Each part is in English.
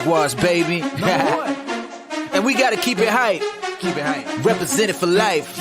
Jaguars, baby. And we gotta keep it hype. Keep it hype. Represent it for life.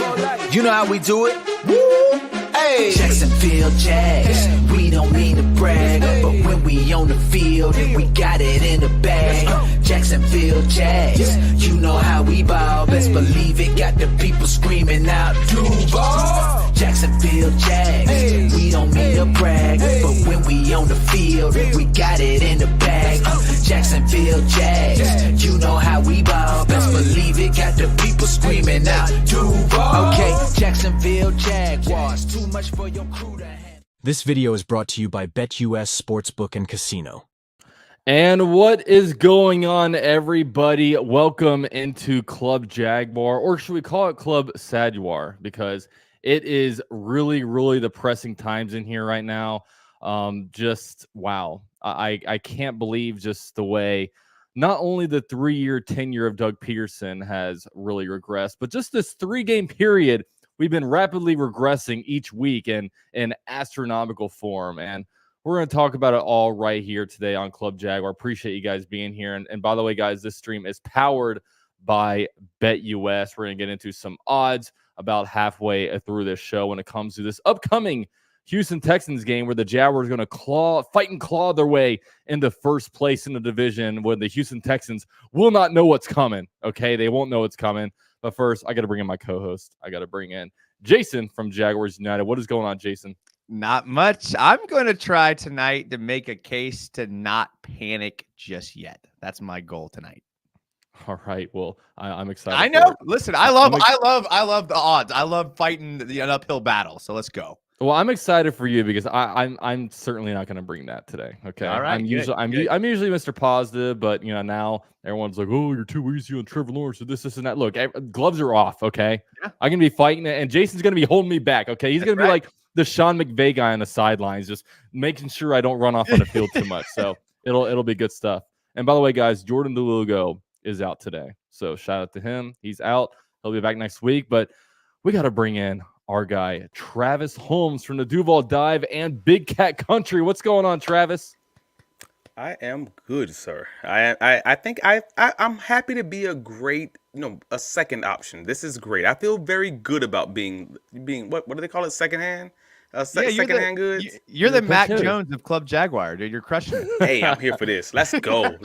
You know how we do it. Woo! Hey! Jacksonville Jags. We don't mean to brag, but when we on the field, we got it in the bag. Jacksonville Jags. You know how we ball. Best believe it. Got the people screaming out, Duval. Jacksonville Jags. We don't mean to brag, but when we on the field, we got it in the bag. Jacksonville Jags. You know how we ball. Best believe it. Got the people screaming out, Duval. Okay, Jacksonville Jaguars. Too much for your crew to handle. This video is brought to you by BetUS Sportsbook and Casino. And what is going on, everybody? Welcome into Club Jaguar, or should we call it Club Jaguar? Because it is really depressing times in here right now. Just wow. I can't believe just the way not only the 3-year tenure of Doug Peterson has really regressed, but just this 3-game period, we've been rapidly regressing each week in astronomical form. And we're going to talk about it all right here today on Club Jaguar. Appreciate you guys being here. And by the way, guys, this stream is powered by BetUS. We're going to get into some odds about halfway through this show when it comes to this upcoming Houston Texans game where the Jaguars are going to fight and claw their way into first place in the division when the Houston Texans will not know what's coming. Okay, they won't know what's coming. But first, I got to bring in my co-host. I got to bring in Jason from Jaguars United. What is going on, Jason? Not much. I'm going to try tonight to make a case to not panic just yet. That's my goal tonight. All right. Well, I'm excited. I know. Listen, I love the odds. I love fighting an uphill battle. So let's go. Well, I'm excited for you because I'm certainly not going to bring that today. Okay. All right. I'm usually Mr. Positive, but now everyone's like, oh, you're too easy on Trevor Lawrence. So this and that. Look, gloves are off. Okay. Yeah. I'm gonna be fighting it, and Jason's gonna be holding me back. Okay. He's gonna be like the Sean McVay guy on the sidelines, just making sure I don't run off on the field too much. So it'll be good stuff. And by the way, guys, Jordan DeLugo is out today. So shout out to him. He's out. He'll be back next week. But we got to bring in our guy, Travis Holmes from the Duval Dive and Big Cat Country. What's going on, Travis? I am good, sir. I think I'm happy to be a second option. This is great. I feel very good about being what do they call it? Secondhand? Secondhand goods. You're the Mac Jones of Club Jaguar, dude. You're crushing it. Hey, I'm here for this. Let's go.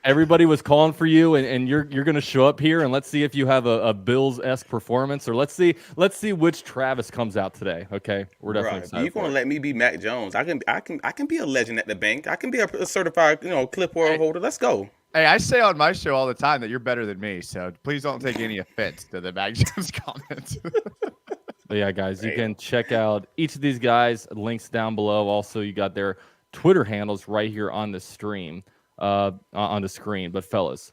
Everybody was calling for you, and you're going to show up here, and let's see if you have a Bills-esque performance, or let's see which Travis comes out today. Okay, we're definitely excited. You're going to let me be Mac Jones? I can be a legend at the bank. I can be a certified clipboard holder. Let's go. Hey, I say on my show all the time that you're better than me, so please don't take any offense to the Mac Jones comments. But yeah, guys, you can check out each of these guys. Links down below. Also, you got their Twitter handles right here on the stream, on the screen. But fellas,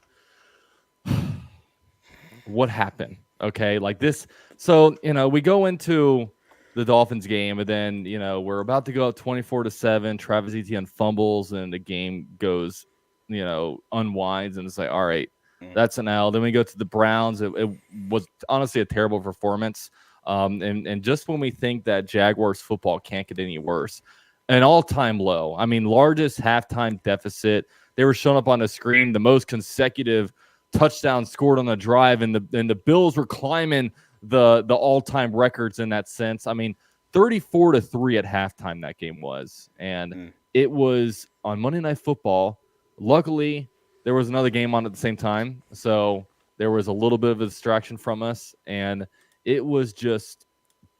what happened? Okay, like this. So we go into the Dolphins game, and then we're about to go up 24-7. Travis Etienne fumbles, and the game goes, unwinds, and it's like, all right, that's an L. Then we go to the Browns. It was honestly a terrible performance. And just when we think that Jaguars football can't get any worse, an all-time low. I mean, largest halftime deficit. They were showing up on the screen, the most consecutive touchdowns scored on the drive, and the Bills were climbing the all-time records in that sense. I mean, 34-3 at halftime that game was, and it was on Monday Night Football. Luckily, there was another game on at the same time, so there was a little bit of a distraction from us, and it was just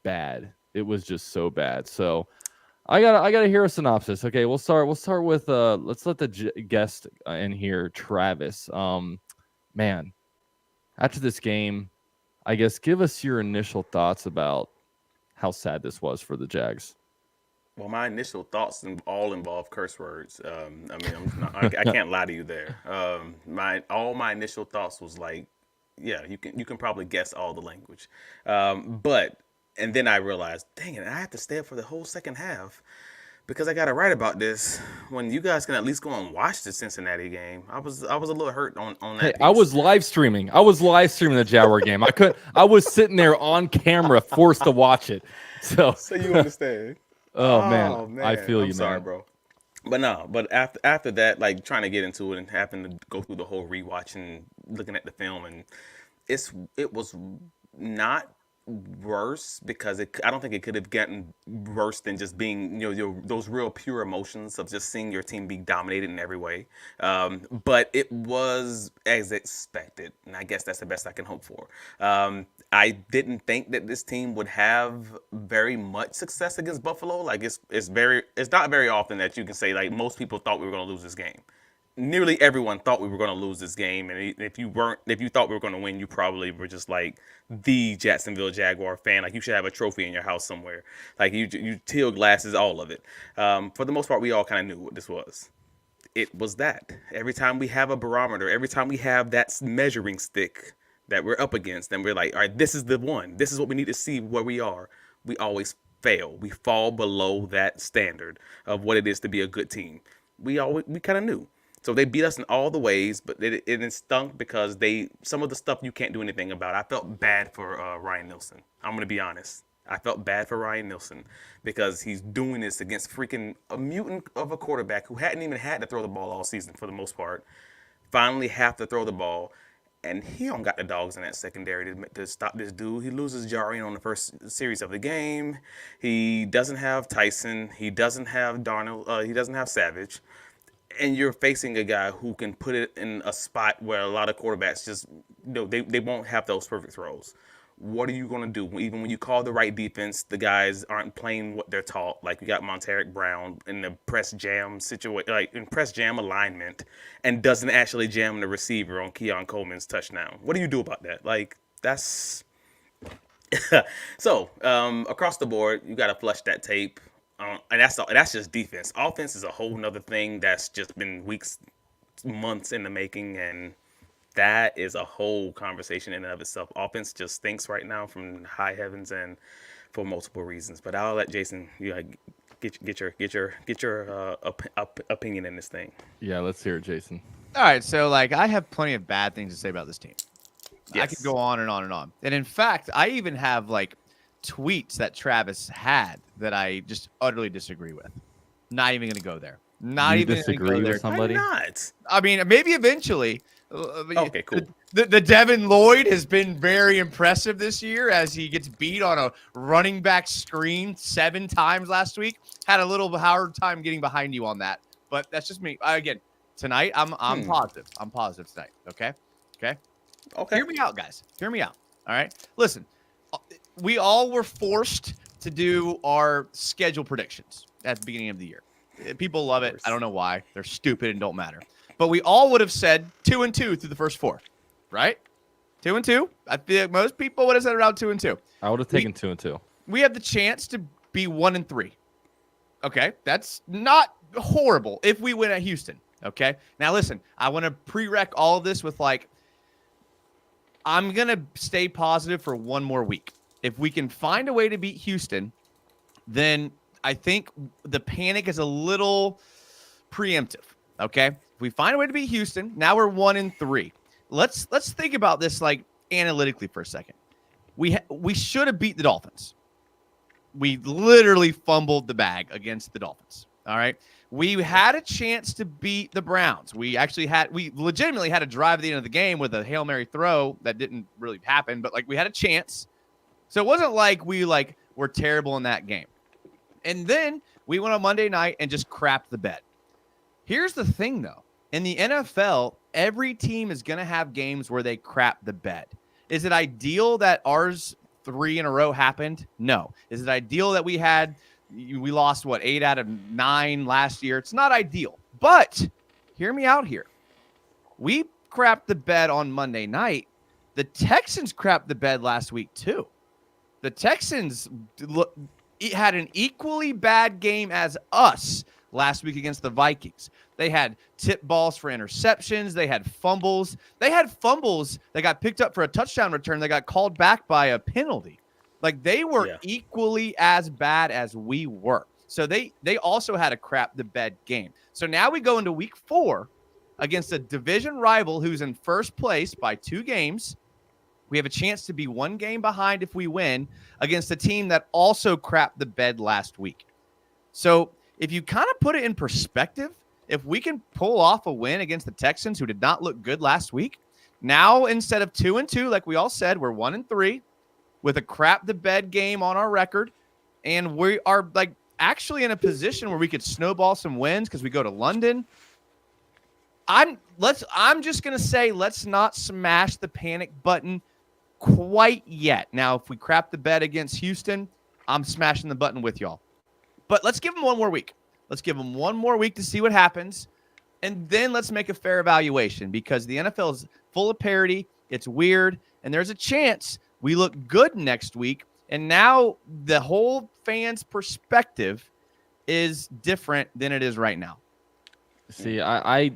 bad. It was just so bad. So I gotta hear a synopsis. Okay, we'll start with let's let the guest in here, Travis. Man, after this game, I guess give us your initial thoughts about how sad this was for the Jags. Well, my initial thoughts all involve curse words. I can't lie to you there. My initial thoughts was like, yeah, you can probably guess all the language. And then I realized, dang it, I have to stay up for the whole second half because I got to write about this when you guys can at least go and watch the Cincinnati game. I was a little hurt on that. Hey, I was live streaming the Jaguar game. I was sitting there on camera, forced to watch it. So you understand. Oh man, I feel you, man. Sorry, bro. But no, but after that, like trying to get into it and having to go through the whole rewatch and looking at the film, and it was not worse because I don't think it could have gotten worse than just being those real pure emotions of just seeing your team be dominated in every way. But it was as expected, and I guess that's the best I can hope for. I didn't think that this team would have very much success against Buffalo. Like it's not very often that you can say like most people thought we were going to lose this game. Nearly everyone thought we were going to lose this game, and if you thought we were going to win, you probably were just like the Jacksonville Jaguar fan. Like you should have a trophy in your house somewhere. Like you teal glasses, all of it. For the most part, we all kind of knew what this was. It was that every time we have a barometer, every time we have that measuring stick that we're up against, and we're like, all right, this is the one. This is what we need to see where we are. We always fail. We fall below that standard of what it is to be a good team. We kind of knew. So they beat us in all the ways, but it stunk because some of the stuff you can't do anything about. I felt bad for Ryan Nielsen. I'm going to be honest. I felt bad for Ryan Nielsen because he's doing this against freaking a mutant of a quarterback who hadn't even had to throw the ball all season for the most part. Finally have to throw the ball, and he don't got the dogs in that secondary to stop this dude. He loses Jarian on the first series of the game. He doesn't have Tyson. He doesn't have Darnold. He doesn't have Savage. And you're facing a guy who can put it in a spot where a lot of quarterbacks just, they won't have those perfect throws. What are you going to do? Even when you call the right defense, the guys aren't playing what they're taught. Like we got Monteric Brown in the press jam situation, like in press jam alignment, and doesn't actually jam the receiver on Keon Coleman's touchdown. What do you do about that? Like that's so across the board, you got to flush that tape. And that's just defense. Offense is a whole nother thing that's just been weeks, months in the making, and that is a whole conversation in and of itself. Offense just stinks right now from high heavens and for multiple reasons. But I'll let Jason get your opinion in this thing. Yeah, let's hear it, Jason. All right, so like I have plenty of bad things to say about this team. Yes. I could go on and on and on. And in fact, I even have like tweets that Travis had that I just utterly disagree with. Not even going to go there. Not You even disagree gonna go with there. somebody? Why not? I mean, maybe eventually. Okay, cool. The Devin Lloyd has been very impressive this year as he gets beat on a running back screen 7 times last week. Had a little hard time getting behind you on that, but that's just me. Again, tonight I'm positive. I'm positive tonight. Okay. Hear me out, guys. Hear me out. All right. Listen, we all were forced to do our schedule predictions at the beginning of the year. People love it. I don't know why. They're stupid and don't matter. But we all would have said 2-2 through the first 4, right? 2-2. I feel like most people would have said around 2-2. I would have taken 2-2. We have the chance to be 1-3. Okay, that's not horrible if we win at Houston. Okay, now listen, I want to prereq all of this with like, I'm gonna stay positive for one more week. If we can find a way to beat Houston, then I think the panic is a little preemptive. Okay, if we find a way to beat Houston, now we're 1-3. Let's think about this like analytically for a second. We should have beat the Dolphins. We literally fumbled the bag against the Dolphins. All right. We had a chance to beat the Browns. We legitimately had a drive at the end of the game with a Hail Mary throw that didn't really happen, but like we had a chance. So it wasn't like we were terrible in that game. And then we went on Monday night and just crapped the bed. Here's the thing though. In the NFL, every team is going to have games where they crap the bed. Is it ideal that ours 3 in a row happened? No. Is it ideal that we lost 8 out of 9 last year? It's not ideal. But hear me out here. We crapped the bed on Monday night. The Texans crapped the bed last week too. The Texans had an equally bad game as us last week against the Vikings. They had tip balls for interceptions. They had fumbles. They had fumbles that got picked up for a touchdown return that got called back by a penalty. Like they were equally as bad as we were. So they also had a crap the bed game. So now we go into week 4 against a division rival who's in first place by 2 games. We have a chance to be 1 game behind if we win against a team that also crapped the bed last week. So if you kind of put it in perspective, if we can pull off a win against the Texans, who did not look good last week, now instead of 2-2, like we all said, we're 1-3 with a crap the bed game on our record, and we are like actually in a position where we could snowball some wins because we go to London. I'm just gonna say let's not smash the panic button quite yet. Now, if we crap the bed against Houston, I'm smashing the button with y'all. But let's give them one more week. Let's give them one more week to see what happens, and then let's make a fair evaluation because the NFL is full of parity. It's weird, and there's a chance we look good next week. And now the whole fan's perspective is different than it is right now. See, I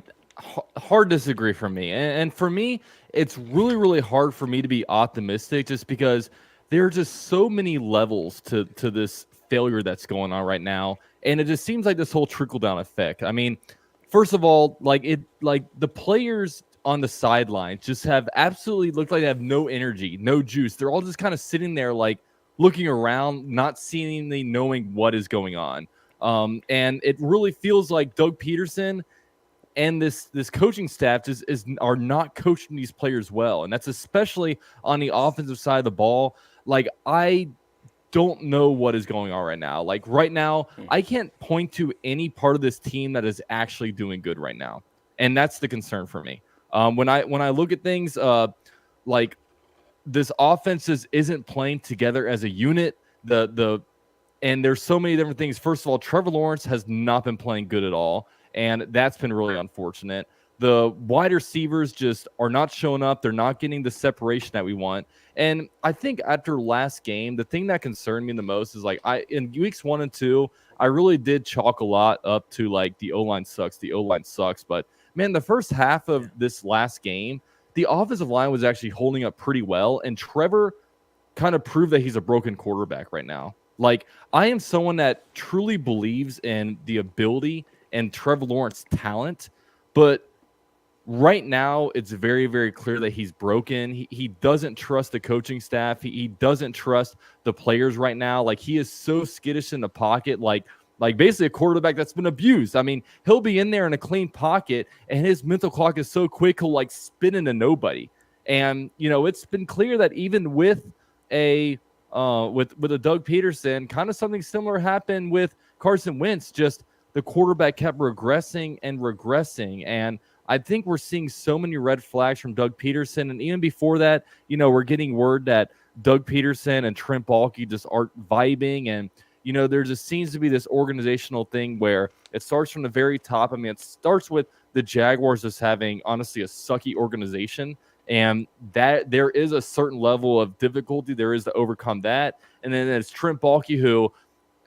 hard disagree for me. And for me, it's really, really hard for me to be optimistic just because there are just so many levels to this failure that's going on right now. And it just seems like this whole trickle-down effect. I mean, first of all, like the players on the sideline just have absolutely looked like they have no energy, no juice. They're all just kind of sitting there like looking around, not seemingly knowing what is going on. And it really feels like Doug Peterson and this coaching staff are not coaching these players well. And that's especially on the offensive side of the ball. Like, I don't know what is going on right now. Like right now, I can't point to any part of this team that is actually doing good right now. And that's the concern for me. When I look at things, like this offense isn't playing together as a unit. And there's so many different things. First of all, Trevor Lawrence has not been playing good at all, and that's been really unfortunate. The wide receivers just are not showing up. They're not getting the separation that we want. And I think after last game, the thing that concerned me the most is like in weeks 1 and 2, I really did chalk a lot up to like the O-line sucks. The O-line sucks. But man, the first half of this last game, the offensive line was actually holding up pretty well. And Trevor kind of proved that he's a broken quarterback right now. Like, I am someone that truly believes in the ability and Trevor Lawrence's talent, but right now it's very, very clear that he's broken. He doesn't trust the coaching staff. He doesn't trust the players right now. Like, he is so skittish in the pocket, like basically a quarterback that's been abused. I mean, he'll be in there in a clean pocket, and his mental clock is so quick, he'll like spin into nobody. And, you know, it's been clear that even with a Doug Peterson, kind of something similar happened with Carson Wentz. Just the quarterback kept regressing and regressing. And I think we're seeing so many red flags from Doug Peterson. And even before that, you know, we're getting word that Doug Peterson and Trent Baalke just aren't vibing. And, you know, there just seems to be this organizational thing where it starts from the very top. I mean, it starts with the Jaguars just having, honestly, a sucky organization. And that there is a certain level of difficulty there is to overcome that. And then it's Trent Baalke, who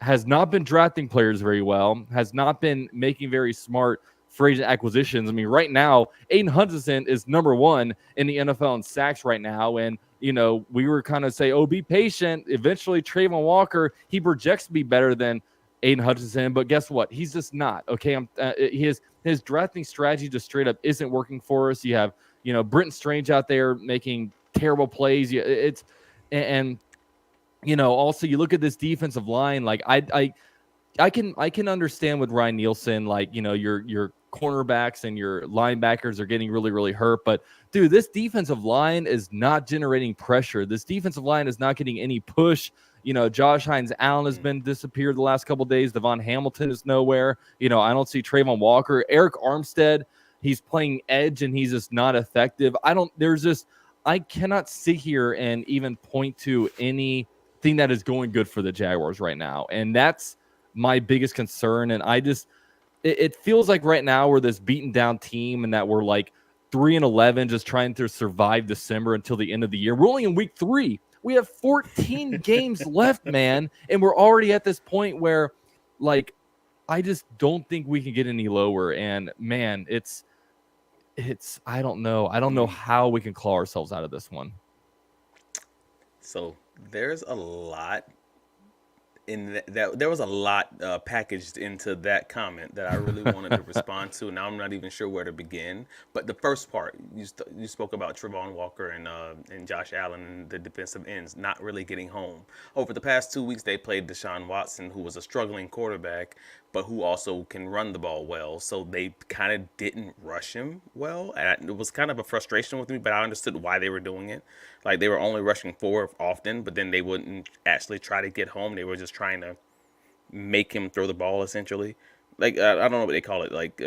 has not been drafting players very well, has not been making very smart free agent acquisitions. I mean, right now, Aiden Hutchinson is number 1 in the NFL in sacks right now. And, you know, we were kind of say, oh, be patient. Eventually, Trayvon Walker, he projects to be better than Aiden Hutchinson. But guess what? He's just not. Okay, his drafting strategy just straight up isn't working for us. You have, you know, Brenton Strange out there making terrible plays. And you know, also you look at this defensive line. Like I can understand with Ryan Nielsen, like, you know, your cornerbacks and your linebackers are getting really, really hurt. But dude, this defensive line is not generating pressure. This defensive line is not getting any push. You know, Josh Hines-Allen has been disappeared the last couple of days. Devon Hamilton is nowhere. You know, I don't see Trayvon Walker. Eric Armstead, he's playing edge and he's just not effective. I cannot sit here and even point to anything that is going good for the Jaguars right now. And that's my biggest concern. And it feels like right now we're this beaten down team and that we're like 3-11, just trying to survive December until the end of the year. We're only in week 3. We have 14 games left, man. And we're already at this point where, like, I just don't think we can get any lower. And man, it's I don't know. I don't know how we can claw ourselves out of this one. So there's a lot in that. There was a lot packaged into that comment that I really wanted to respond to. Now I'm not even sure where to begin. But the first part, you spoke about Trevon Walker and Josh Allen, the defensive ends, not really getting home. Over the past 2 weeks, they played Deshaun Watson, who was a struggling quarterback, but who also can run the ball well. So they kind of didn't rush him well. And it was kind of a frustration with me, but I understood why they were doing it. Like they were only rushing 4 often, but then they wouldn't actually try to get home. They were just trying to make him throw the ball essentially. Like I don't know what they call it, like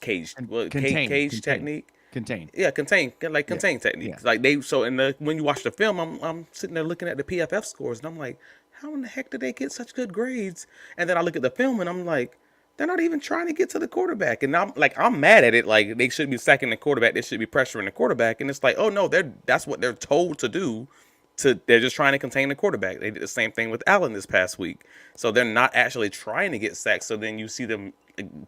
cage, cage technique. Contain. Yeah, contain techniques. Yeah. Like they when you watch the film, I'm sitting there looking at the PFF scores, and I'm like, how in the heck did they get such good grades? And then I look at the film, and I'm like, they're not even trying to get to the quarterback. And I'm mad at it. Like they should be sacking the quarterback. They should be pressuring the quarterback. And it's like, oh no, that's what they're told to do. They're just trying to contain the quarterback. They did the same thing with Allen this past week. So they're not actually trying to get sacked. So then you see them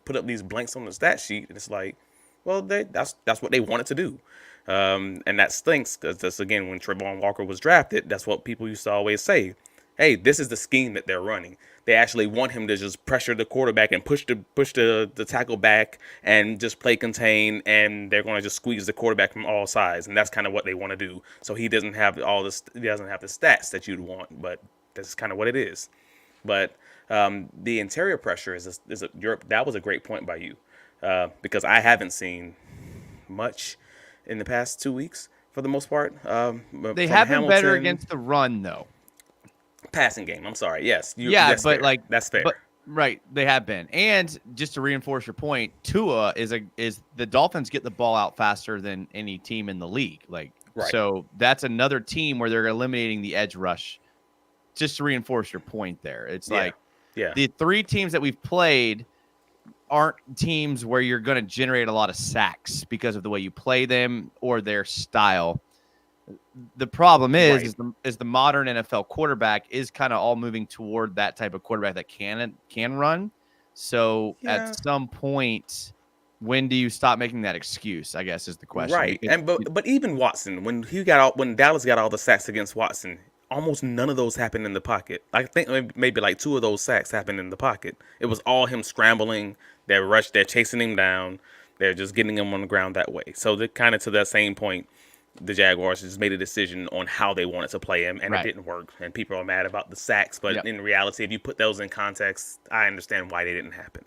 put up these blanks on the stat sheet, and it's like, well, that's what they wanted to do. And that stinks because that's, again, when Trevor Walker was drafted, that's what people used to always say. Hey, this is the scheme that they're running. They actually want him to just pressure the quarterback and push the tackle back and just play contain, and they're going to just squeeze the quarterback from all sides, and that's kind of what they want to do. So he doesn't have the stats that you'd want, but that's kind of what it is. But the interior pressure that was a great point by you, because I haven't seen much in the past 2 weeks for the most part. They have been better against the run, though. Passing game. I'm sorry. Yes. That's fair. That's fair. But, right, they have been. And just to reinforce your point, Tua is the Dolphins get the ball out faster than any team in the league. Right. So that's another team where they're eliminating the edge rush. Just to reinforce your point there, it's the 3 teams that we've played aren't teams where you're going to generate a lot of sacks because of the way you play them or their style. The problem is the modern NFL quarterback is kind of all moving toward that type of quarterback that can run. So at some point, when do you stop making that excuse, I guess, is the question. Right. But even Watson, when Dallas got all the sacks against Watson, almost none of those happened in the pocket. I think maybe like 2 of those sacks happened in the pocket. It was all him scrambling. They're chasing him down. They're just getting him on the ground that way. So they're kind of to that same point. The Jaguars just made a decision on how they wanted to play him, and it didn't work. And people are mad about the sacks, but in reality, if you put those in context, I understand why they didn't happen.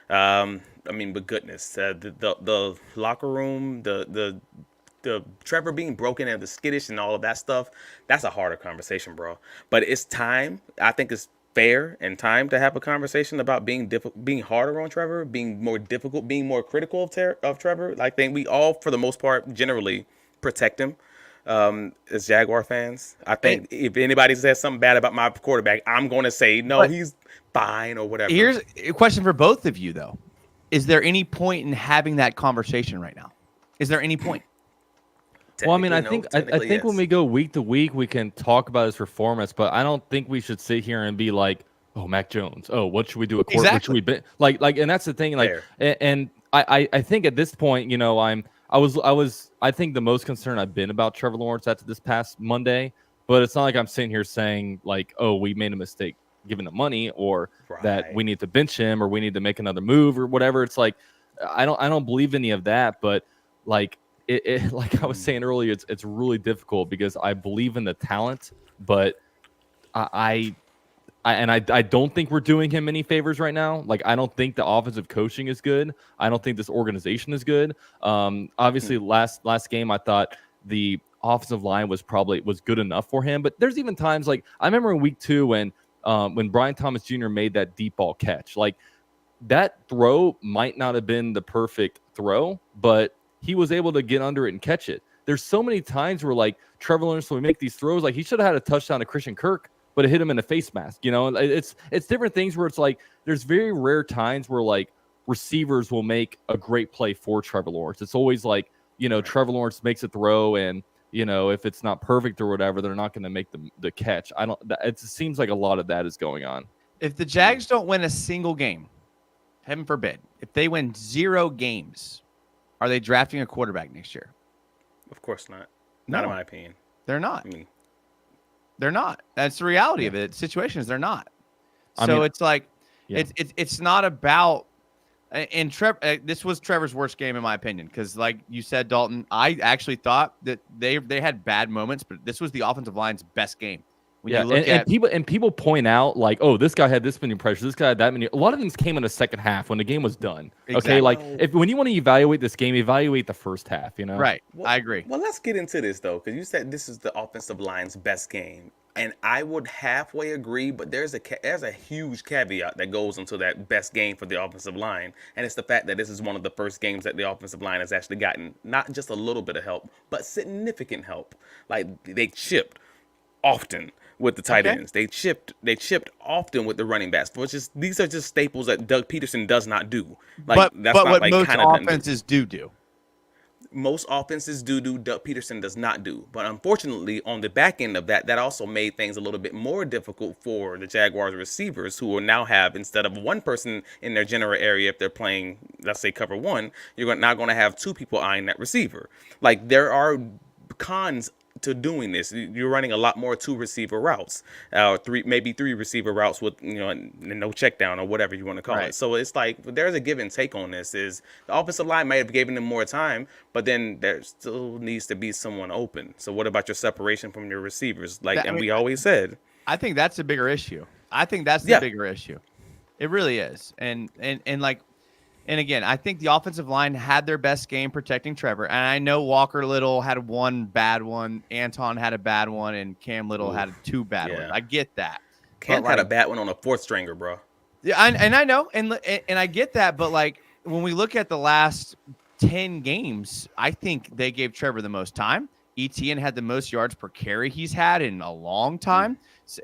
But goodness, the locker room, the Trevor being broken and the skittish and all of that stuff, that's a harder conversation, bro. But it's time. I think it's fair and time to have a conversation about being harder on Trevor, being more difficult, being more critical of Trevor. I think we all, for the most part, generally protect him as Jaguar fans. I think if anybody says something bad about my quarterback, I'm going to say, no, he's fine or whatever. Here's a question for both of you, though. Is there any point in having that conversation right now? Is there any point? Well, I mean, I think when we go week to week, we can talk about his performance, but I don't think we should sit here and be like, oh, Mac Jones. Oh, what should we do? Exactly. What should we be? Like, and that's the thing. Like, and I think at this point, I think the most concerned I've been about Trevor Lawrence after this past Monday, but it's not like I'm sitting here saying like, oh, we made a mistake giving him money, or that we need to bench him, or we need to make another move, or whatever. It's like, I don't believe any of that, but like it like I was saying earlier, it's really difficult because I believe in the talent, but I don't think we're doing him any favors right now. Like, I don't think the offensive coaching is good. I don't think this organization is good. Obviously, last game, I thought the offensive line was good enough for him. But there's even times, like, I remember in week 2 when Brian Thomas Jr. made that deep ball catch. Like, that throw might not have been the perfect throw, but he was able to get under it and catch it. There's so many times where, like, Trevor Lawrence, when we make these throws, like, he should have had a touchdown to Christian Kirk, but it hit him in the face mask. It's different things where it's like there's very rare times where like receivers will make a great play for Trevor Lawrence. It's always like, Trevor Lawrence makes a throw and, if it's not perfect or whatever, they're not going to make the catch. It seems like a lot of that is going on. If the Jags don't win a single game, heaven forbid, if they win 0 games, are they drafting a quarterback next year? Of course not. Not in my opinion. They're not. I mean, they're not. That's the reality of it. The situation is they're not. So it's like, it's not about. And Trevor, this was Trevor's worst game in my opinion, because like you said, Dalton, I actually thought that they had bad moments, but this was the offensive line's best game. When you look and people point out like, oh, this guy had this many pressures, this guy had that many. A lot of things came in the second half when the game was done. Exactly. Okay, like when you want to evaluate this game, evaluate the first half. Right. Well, I agree. Well, let's get into this though, because you said this is the offensive line's best game, and I would halfway agree, but there's a huge caveat that goes into that best game for the offensive line, and it's the fact that this is one of the first games that the offensive line has actually gotten not just a little bit of help, but significant help. Like they chipped often with the tight ends. They chipped often with the running backs. Which is these are just staples that Doug Peterson does not do. Like but what like most kinda offenses do. Most offenses do. Doug Peterson does not do. But unfortunately, on the back end of that also made things a little bit more difficult for the Jaguars receivers, who will now have, instead of one person in their general area, if they're playing, let's say, cover one, you're now going to have two people eyeing that receiver. Like, there are cons to doing this. You're running a lot more two receiver routes, maybe three receiver routes with no check down or whatever you want to call it. So it's like there's a give and take on this. Is the offensive line might have given them more time, but then there still needs to be someone open. So what about your separation from your receivers? We always said, I think that's a bigger issue. I think that's the bigger issue. It really is. And again, I think the offensive line had their best game protecting Trevor. And I know Walker Little had one bad one, Anton had a bad one, and Cam Little had two bad ones. I get that. Cam had a bad one on a fourth stringer, bro. Yeah, and I know, and I get that. But like when we look at the last 10 games, I think they gave Trevor the most time. Etienne had the most yards per carry he's had in a long time. So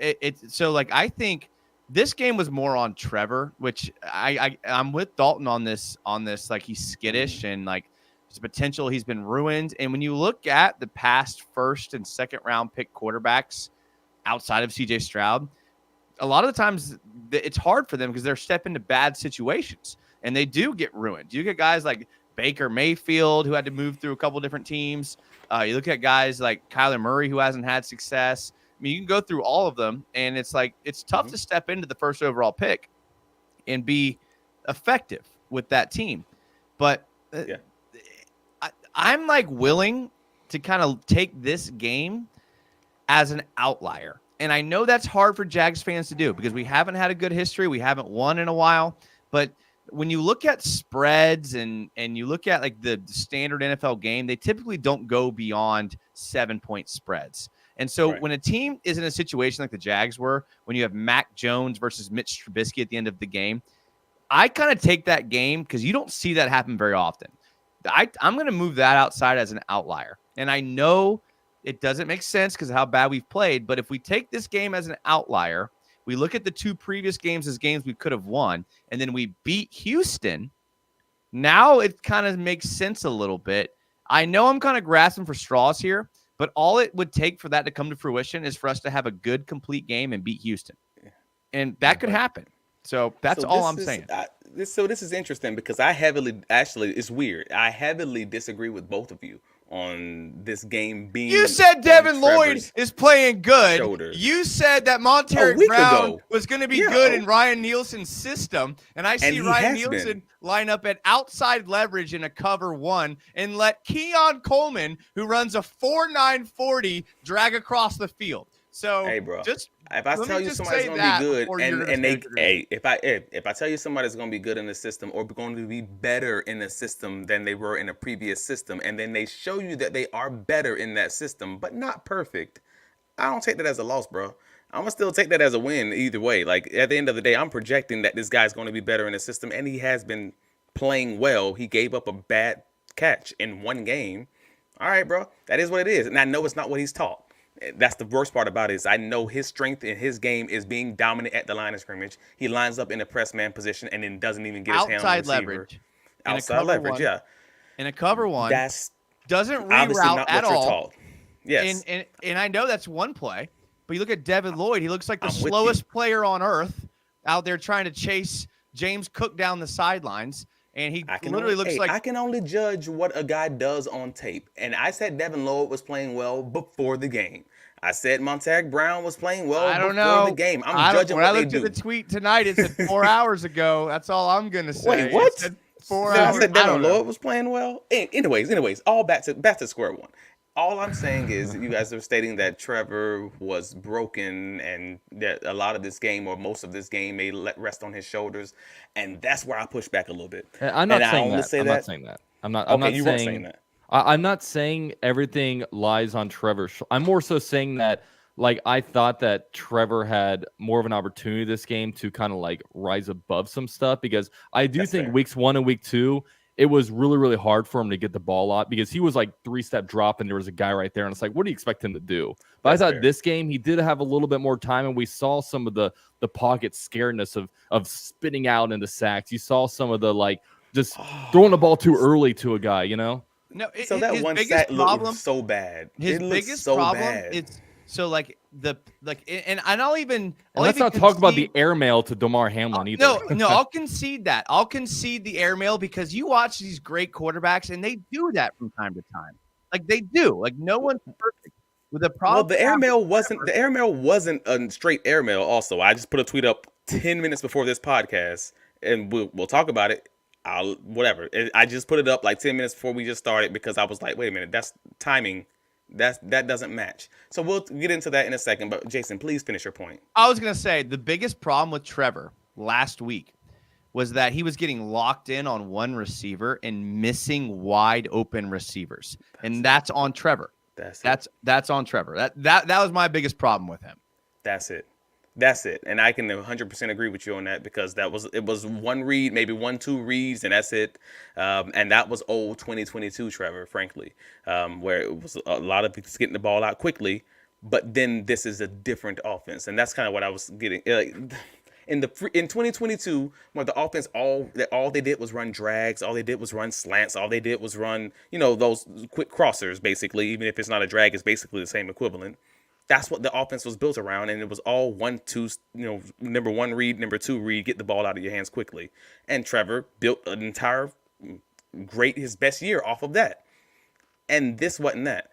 I think this game was more on Trevor, which I'm with Dalton on this. Like, he's skittish and like his potential, he's been ruined. And when you look at the past first and second round pick quarterbacks outside of CJ Stroud, a lot of the times it's hard for them because they're stepping into bad situations and they do get ruined. You get guys like Baker Mayfield, who had to move through a couple different teams. You look at guys like Kyler Murray, who hasn't had success. I mean, you can go through all of them, and it's tough to step into the first overall pick and be effective with that team. But I'm willing to kind of take this game as an outlier. And I know that's hard for Jags fans to do because we haven't had a good history. We haven't won in a while. But when you look at spreads and you look at the standard NFL game, they typically don't go beyond 7-point spreads. And so when a team is in a situation like the Jags were, when you have Mac Jones versus Mitch Trubisky at the end of the game, I kind of take that game because you don't see that happen very often. I'm going to move that outside as an outlier. And I know it doesn't make sense because of how bad we've played. But if we take this game as an outlier, we look at the two previous games as games we could have won, and then we beat Houston, now it kind of makes sense a little bit. I know I'm kind of grasping for straws here, but all it would take for that to come to fruition is for us to have a good, complete game and beat Houston. And that could happen. So that's all I'm saying. This is interesting because it's weird. I heavily disagree with both of you on this game being. You said Devin Lloyd is playing good. Shoulders. You said that Monteric Brown was going to be good in Ryan Nielsen's system. And I see Ryan Nielsen line up at outside leverage in a cover one and let Keon Coleman, who runs a 4.9 40, drag across the field. So, hey, bro, just if I tell you somebody's going to be good if I tell you somebody's going to be good in the system or going to be better in the system than they were in a previous system, and then they show you that they are better in that system, but not perfect, I don't take that as a loss, bro. I'm going to still take that as a win either way. Like, at the end of the day, I'm projecting that this guy's going to be better in the system, and he has been playing well. He gave up a bad catch in one game. All right, bro, that is what it is. And I know it's not what he's taught. That's the worst part about it is I know his strength in his game is being dominant at the line of scrimmage. He lines up in a press man position and then doesn't even get his hand on the receiver. Outside leverage, yeah. In a cover one, doesn't obviously reroute not at what you're all. taught. Yes. And I know that's one play, but you look at Devin Lloyd, he looks like the slowest player on earth out there trying to chase James Cook down the sidelines. And he literally looks like... I can only judge what a guy does on tape. And I said Devin Lloyd was playing well before the game. I said Monteric Brown was playing well before the game. I'm judging what they do. When I looked at the tweet tonight, it said 4 hours ago. That's all I'm going to say. Wait, what? It said 4 hours. I said Devin Lloyd was playing well? Anyways, all back to square one. All I'm saying is you guys are stating that Trevor was broken and that a lot of this game or most of this game may let rest on his shoulders, and that's where I push back a little bit. I'm And not I saying only that. say I'm not that. saying that. I'm not. I'm Okay, not you weren't saying that. I'm not saying everything lies on Trevor. I'm more so saying that, like, I thought that Trevor had more of an opportunity this game to kind of like rise above some stuff, because I do That's think fair. weeks 1 and week 2, it was really, really hard for him to get the ball out because he was like 3-step drop and there was a guy right there. And it's like, what do you expect him to do? But That's I thought fair. this game, he did have a little bit more time, and we saw some of the pocket scaredness of spitting out into sacks. You saw some of the like just throwing the ball too early to a guy, you know? No, So that his one biggest sack looked problem. so bad. His It looked biggest so problem bad. is so like and I'll even And I'll let's even not talk about the concede- airmail to Damar Hamlin either. no, I'll concede that. I'll concede the airmail because you watch these great quarterbacks and they do that from time to time. Like they do. Like no one's perfect. With the problem, Well, the airmail wasn't a straight airmail. Also, I just put a tweet up 10 minutes before this podcast, and we'll talk about it. I just put it up like 10 minutes before we just started because I was like, wait a minute, that's timing. That doesn't match. So we'll get into that in a second. But Jason, please finish your point. I was gonna say the biggest problem with Trevor last week was that he was getting locked in on one receiver and missing wide open receivers, and that's on Trevor. That's on Trevor. That was my biggest problem with him. That's it. And I can 100% agree with you on that because it was one read, maybe 1-2 reads, and that's it. And that was old 2022 Trevor, frankly, where it was a lot of people getting the ball out quickly. But then this is a different offense, and that's kind of what I was getting. In 2022, where the offense all they did was run drags, all they did was run slants, all they did was run those quick crossers basically. Even if it's not a drag, it's basically the same equivalent. That's what the offense was built around, and it was all 1-2. Number one read, number two read, get the ball out of your hands quickly. And Trevor built an entire his best year off of that. And this wasn't that.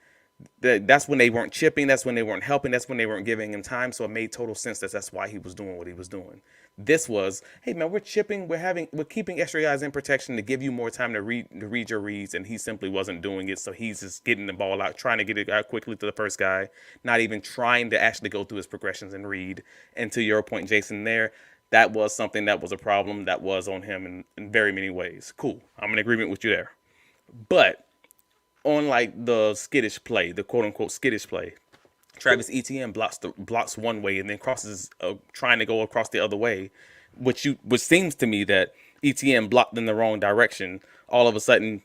That's when they weren't chipping. That's when they weren't helping. That's when they weren't giving him time. So it made total sense that that's why he was doing what he was doing. This was, hey man, we're chipping. We're keeping extra guys in protection to give you more time to read your reads, and he simply wasn't doing it. So he's just getting the ball out, trying to get it out quickly to the first guy, not even trying to actually go through his progressions and read. And to your point, Jason, that was something that was a problem that was on him in very many ways. Cool, I'm in agreement with you there. But on like the skittish play, the quote unquote skittish play, Travis Etienne blocks one way and then crosses, trying to go across the other way, which seems to me that Etienne blocked in the wrong direction. All of a sudden,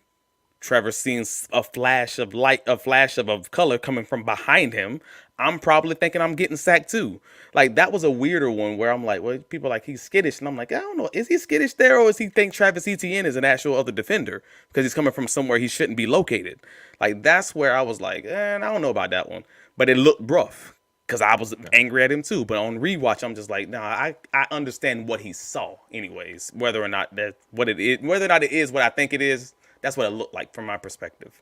Trevor sees a flash of light, a flash of color coming from behind him. I'm probably thinking I'm getting sacked too. Like that was a weirder one where I'm like, well, people are like he's skittish, and I'm like, I don't know, is he skittish there, or is he think Travis Etienne is an actual other defender because he's coming from somewhere he shouldn't be located? Like that's where I was like, I don't know about that one, but it looked rough because I was angry at him too. But on rewatch, I'm just like, nah, I understand what he saw, anyways. Whether or not it is what I think it is, that's what it looked like from my perspective.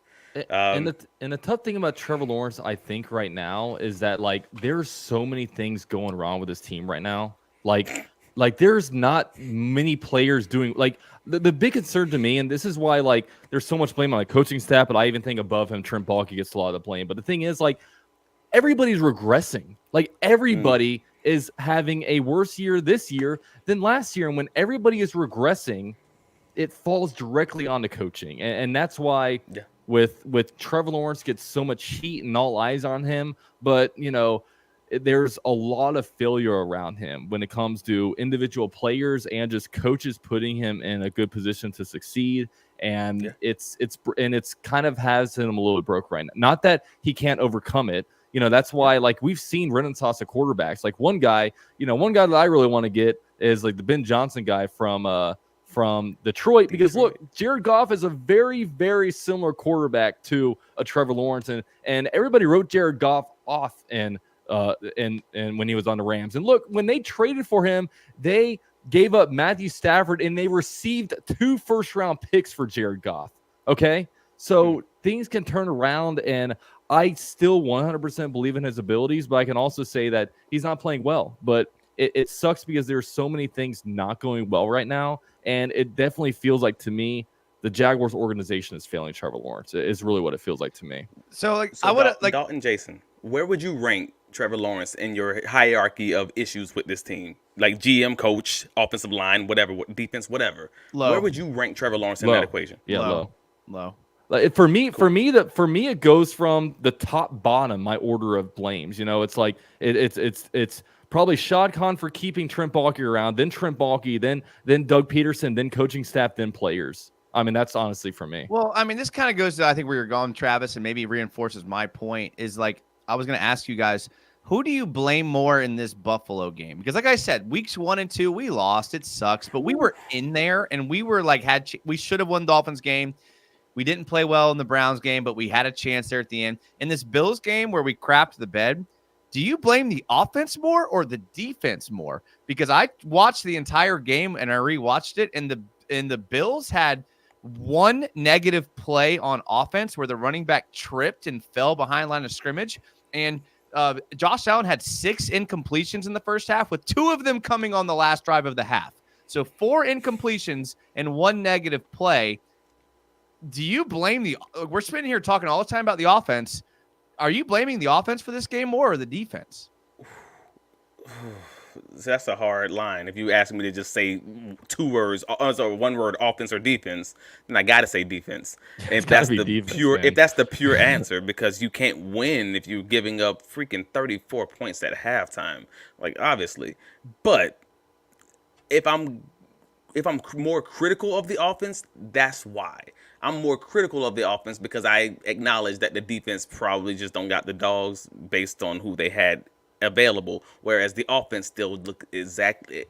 And the tough thing about Trevor Lawrence, I think right now, is that like there's so many things going wrong with his team right now. Like there's not many players doing like the big concern to me, and this is why like there's so much blame on the coaching staff, but I even think above him, Trent Baalke gets a lot of the blame. But the thing is, like everybody's regressing. Like everybody is having a worse year this year than last year, and when everybody is regressing, it falls directly onto coaching, and that's why. Yeah. With Trevor Lawrence gets so much heat and all eyes on him, but there's a lot of failure around him when it comes to individual players and just coaches putting him in a good position to succeed. And it's kind of has him a little bit broke right now. Not that he can't overcome it. That's why like we've seen renaissance of quarterbacks. Like one guy that I really want to get is like the Ben Johnson guy from Detroit, because look, Jared Goff is a very, very similar quarterback to a Trevor Lawrence, and everybody wrote Jared Goff off and when he was on the Rams. And look, when they traded for him, they gave up Matthew Stafford and they received 2 first-round picks for Jared Goff. Okay, so things can turn around, and I still 100% believe in his abilities, but I can also say that he's not playing well. But it sucks because there's so many things not going well right now. And it definitely feels like to me the Jaguars organization is failing Trevor Lawrence. It's really what it feels like to me. So like So I would like Dalton, Jason, where would you rank Trevor Lawrence in your hierarchy of issues with this team? Like GM, coach, offensive line, whatever, defense, whatever. Low. Where would you rank Trevor Lawrence in Low. that equation? Yeah, low. low. Like, for me, it goes from the top bottom. My order of blames. You know, it's like it's probably Shad Khan for keeping Trent Baalke around, then Trent Baalke, then Doug Peterson, then coaching staff, then players. I mean, that's honestly for me. Well, I mean, this kind of goes to I think where you're going, Travis, and maybe reinforces my point. Is like I was going to ask you guys, who do you blame more in this Buffalo game? Because like I said, weeks 1 and 2, we lost. It sucks, but we were in there, and we were like we should have won the Dolphins game. We didn't play well in the Browns game, but we had a chance there at the end. In this Bills game where we crapped the bed, do you blame the offense more or the defense more? Because I watched the entire game and I rewatched it, and the Bills had one negative play on offense where the running back tripped and fell behind line of scrimmage, and Josh Allen had 6 incompletions in the first half, with 2 of them coming on the last drive of the half. So 4 incompletions and 1 negative play. Do you blame we're sitting here talking all the time about the offense. Are you blaming the offense for this game more or the defense? That's a hard line. If you ask me to just say 2 words or 1 word, offense or defense, then I gotta say defense. If that's the pure answer, because you can't win if you're giving up freaking 34 points at halftime. Like, obviously. But if I'm more critical of the offense, that's why. I'm more critical of the offense because I acknowledge that the defense probably just don't got the dogs based on who they had available, whereas the offense still looked exactly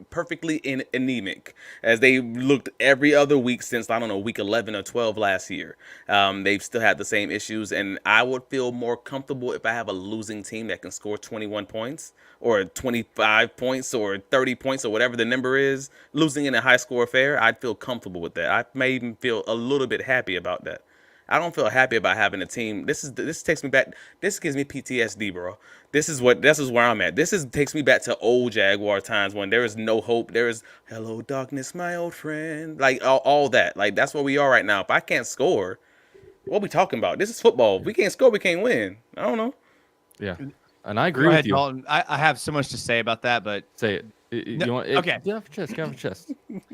perfectly anemic as they looked every other week since, I don't know, week 11 or 12 last year. They've still had the same issues, and I would feel more comfortable if I have a losing team that can score 21 points or 25 points or 30 points or whatever the number is, losing in a high score affair. I'd feel comfortable with that. I may even feel a little bit happy about that. I don't feel happy about having a team. This takes me back. This gives me PTSD, bro. This is where I'm at. Takes me back to old Jaguar times when there is no hope. There is hello darkness, my old friend. Like all that. Like that's where we are right now. If I can't score, what are we talking about? This is football. If we can't score, we can't win. I don't know. Yeah, and I agree Go with ahead, you. Dalton. I have so much to say about that, but Say it. You want okay. Get off your chest. Get off your chest.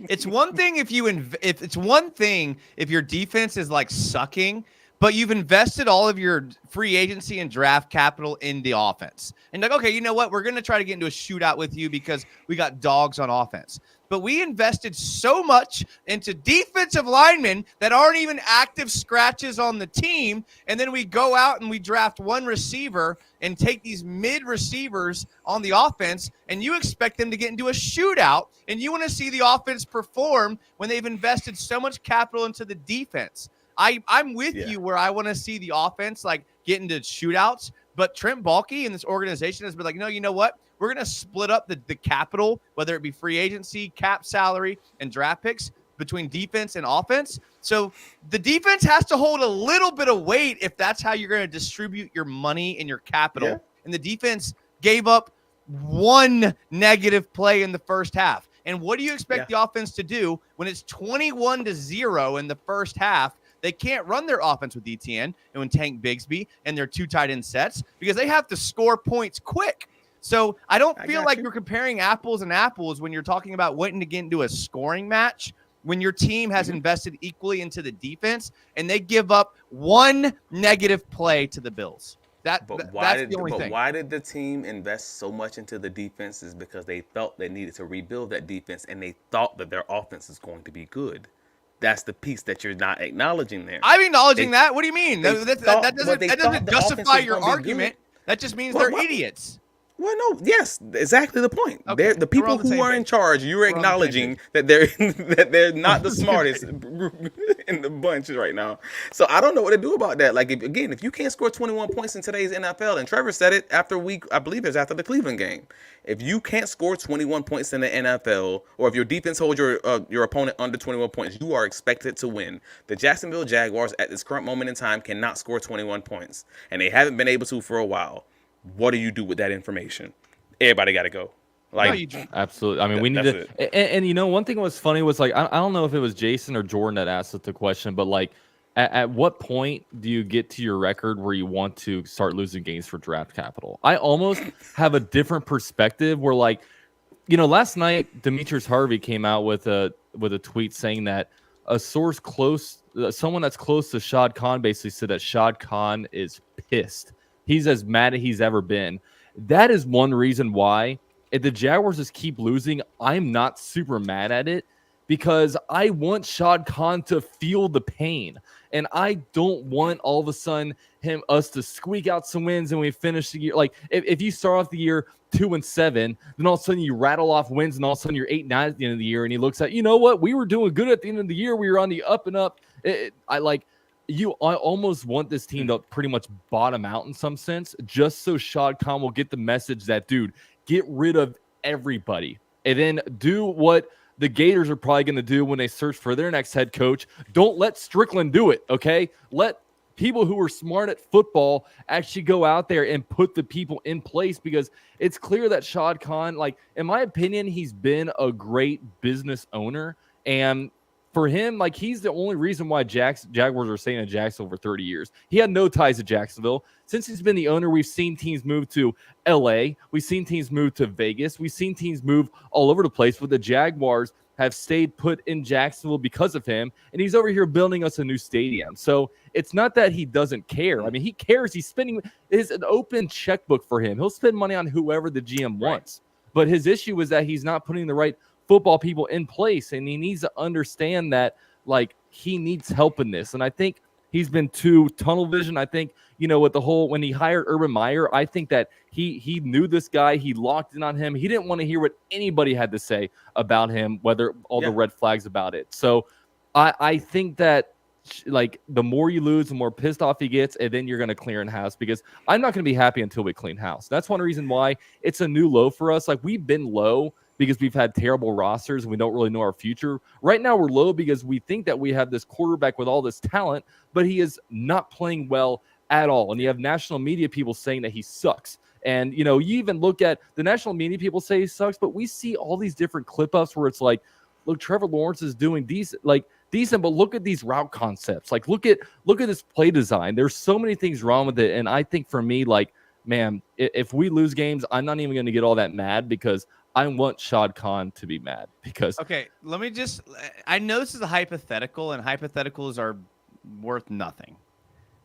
It's one thing if it's one thing if your defense is like sucking, but you've invested all of your free agency and draft capital in the offense. And like, okay, you know what? We're going to try to get into a shootout with you because we got dogs on offense. But we invested so much into defensive linemen that aren't even active scratches on the team. And then we go out and we draft one receiver and take these mid receivers on the offense, and you expect them to get into a shootout, and you want to see the offense perform when they've invested so much capital into the defense. I'm with you where I want to see the offense like get into shootouts, but Trent Baalke and this organization has been like, no, you know what? We're going to split up the capital, whether it be free agency, cap salary, and draft picks between defense and offense. So the defense has to hold a little bit of weight if that's how you're going to distribute your money and your capital. Yeah. And the defense gave up 1 negative play in the first half. And what do you expect the offense to do when it's 21-0 in the first half? They can't run their offense with ETN and Tank Bigsby and their 2 tight end sets because they have to score points quick. So I don't feel like you're comparing apples and apples when you're talking about wanting to get into a scoring match when your team has invested equally into the defense and they give up 1 negative play to the Bills. That's the only thing. Why did the team invest so much into the defense? Is because they felt they needed to rebuild that defense and they thought that their offense is going to be good. That's the piece that you're not acknowledging there. I'm acknowleding that. What do you mean? That doesn't justify your argument. That just means they're idiots. Well, no, yes, exactly the point. Okay. They're the people who are in charge. You're acknowledging that they're not the smartest in the bunch right now. So I don't know what to do about that. Like if you can't score 21 points in today's NFL, and Trevor said it after after the Cleveland game. If you can't score 21 points in the NFL, or if your defense holds your opponent under 21 points, you are expected to win. The Jacksonville Jaguars at this current moment in time cannot score 21 points, and they haven't been able to for a while. What do you do with that information? Everybody got to go. Like, No, you Absolutely. I mean, we need that's to. And you know, one thing that was funny was like, I don't know if it was Jason or Jordan that asked us the question, but like, at what point do you get to your record where you want to start losing games for draft capital? I almost have a different perspective where, like, you know, last night Demetrius Harvey came out with a tweet saying that a source close, someone that's close to Shad Khan, basically said that Shad Khan is pissed. He's as mad as he's ever been. That is one reason why, if the Jaguars just keep losing, I'm not super mad at it, because I want Shad Khan to feel the pain. And I don't want all of a sudden us to squeak out some wins and we finish the year. Like, if you start off the year 2-7, then all of a sudden you rattle off wins and all of a sudden you're 8-9 at the end of the year, and he looks at, you know what, we were doing good at the end of the year. We were on the up and up. I almost want this team to pretty much bottom out in some sense, just so Shad Khan will get the message that, dude, get rid of everybody and then do what the Gators are probably going to do when they search for their next head coach. Don't let Strickland do it, okay? Let people who are smart at football actually go out there and put the people in place, because it's clear that Shad Khan, like, in my opinion, he's been a great business owner. And for him, like, he's the only reason why Jaguars are staying in Jacksonville for 30 years. He had no ties to Jacksonville. Since he's been the owner, we've seen teams move to LA. We've seen teams move to Vegas. We've seen teams move all over the place, but the Jaguars have stayed put in Jacksonville because of him, and he's over here building us a new stadium. So it's not that he doesn't care. I mean, he cares. He's spending – it's an open checkbook for him. He'll spend money on whoever the GM wants. But his issue is that he's not putting the right football people in place, and he needs to understand that, like, he needs help in this. And I think he's been too tunnel vision. I think, you know, with the whole, when he hired Urban Meyer, I think that he knew this guy. He locked in on him. He didn't want to hear what anybody had to say about him, whether all the red flags about it. So I think that, like, the more you lose, the more pissed off he gets, and then you're going to clear in house, because I'm not going to be happy until we clean house. That's one reason why it's a new low for us. Like, we've been low because we've had terrible rosters and we don't really know our future. Right now we're low because we think that we have this quarterback with all this talent, but he is not playing well at all. And you have national media people saying that he sucks. And, you know, you even look at the national media people say he sucks, but we see all these different clip ups where it's like, look, Trevor Lawrence is doing decent, but look at these route concepts. Like, look at this play design. There's so many things wrong with it. And I think for me, like, man, if we lose games, I'm not even going to get all that mad, because I want Shad Khan to be mad. Because okay, let me just, I know this is a hypothetical, and hypotheticals are worth nothing.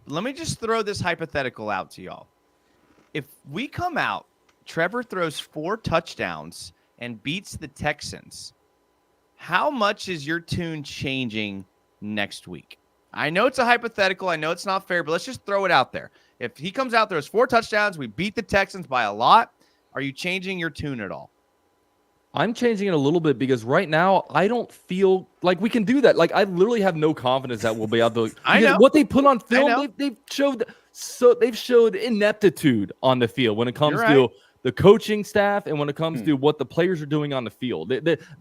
Let me just throw this hypothetical out to y'all. If we come out, Trevor throws 4 touchdowns and beats the Texans, how much is your tune changing next week? I know it's a hypothetical. I know it's not fair, but let's just throw it out there. If he comes out, throws 4 touchdowns, we beat the Texans by a lot, are you changing your tune at all? I'm changing it a little bit, because right now I don't feel like we can do that. Like, I literally have no confidence that we'll be out there. I know what they put on film. They've showed ineptitude on the field when it comes to the coaching staff and when it comes to what the players are doing on the field.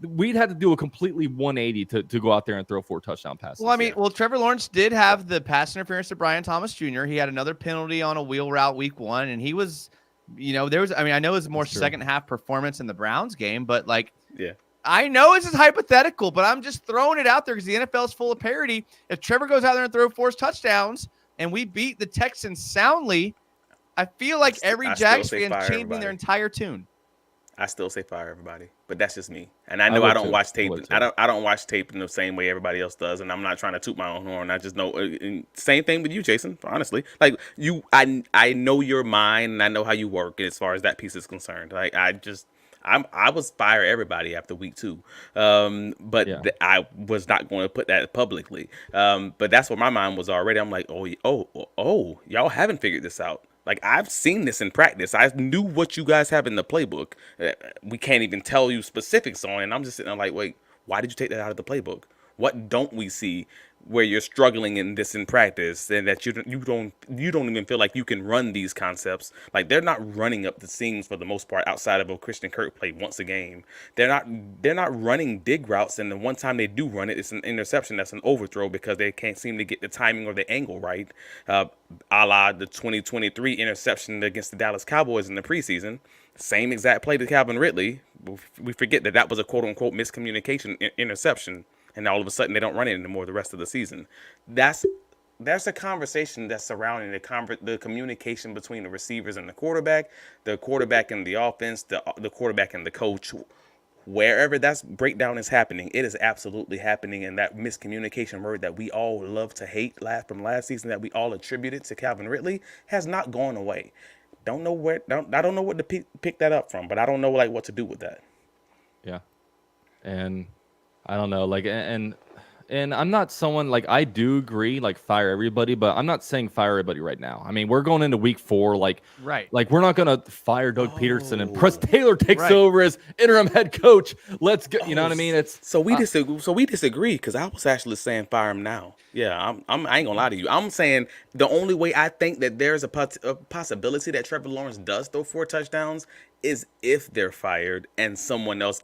We'd have to do a completely 180 to go out there and throw 4 touchdown passes. Well, I mean, Trevor Lawrence did have the pass interference to Brian Thomas Jr. He had another penalty on a wheel route week 1, and he was, you know, I know it was more second half performance in the Browns game, but, like, I know this is hypothetical, but I'm just throwing it out there because the NFL is full of parity. If Trevor goes out there and throws 4 touchdowns and we beat the Texans soundly, I feel like every Jags fan changing their entire tune. I still say fire everybody, but that's just me. And I know I don't watch tape. I don't watch tape in the same way everybody else does. And I'm not trying to toot my own horn. I just know. Same thing with you, Jason. Honestly, like, I know your mind and I know how you work as far as that piece is concerned. Like, I was fire everybody after week 2, but I was not going to put that publicly. But that's what my mind was already. I'm like, oh, y'all haven't figured this out. Like, I've seen this in practice. I knew what you guys have in the playbook. We can't even tell you specifics on it. And I'm just sitting there like, wait, why did you take that out of the playbook? What don't we see where you're struggling in this in practice, and that you don't even feel like you can run these concepts? Like, they're not running up the seams for the most part outside of a Christian Kirk play once a game. They're not running dig routes, and the one time they do run it, it's an interception. That's an overthrow because they can't seem to get the timing or the angle right, a la the 2023 interception against the Dallas Cowboys in the preseason. Same exact play to Calvin Ridley. We forget that was a quote unquote miscommunication interception, and all of a sudden they don't run it anymore the rest of the season. There's a conversation that's surrounding the communication between the receivers and the quarterback and the offense, the quarterback and the coach. Wherever that breakdown is happening, it is absolutely happening. And that miscommunication word that we all love to hate from last season, that we all attributed to Calvin Ridley, has not gone away. I don't know what to pick that up from, but I don't know what to do with that. Yeah, and I don't know, and I'm not someone I do agree, fire everybody, but I'm not saying fire everybody right now. I mean, we're going into week 4, right. We're not gonna fire Doug Peterson and Press Taylor takes over as interim head coach. Let's go. You know what I mean? We disagree because I was actually saying fire him now. Yeah, I ain't gonna lie to you. I'm saying the only way I think that there's a possibility that Trevor Lawrence does throw 4 touchdowns is if they're fired and someone else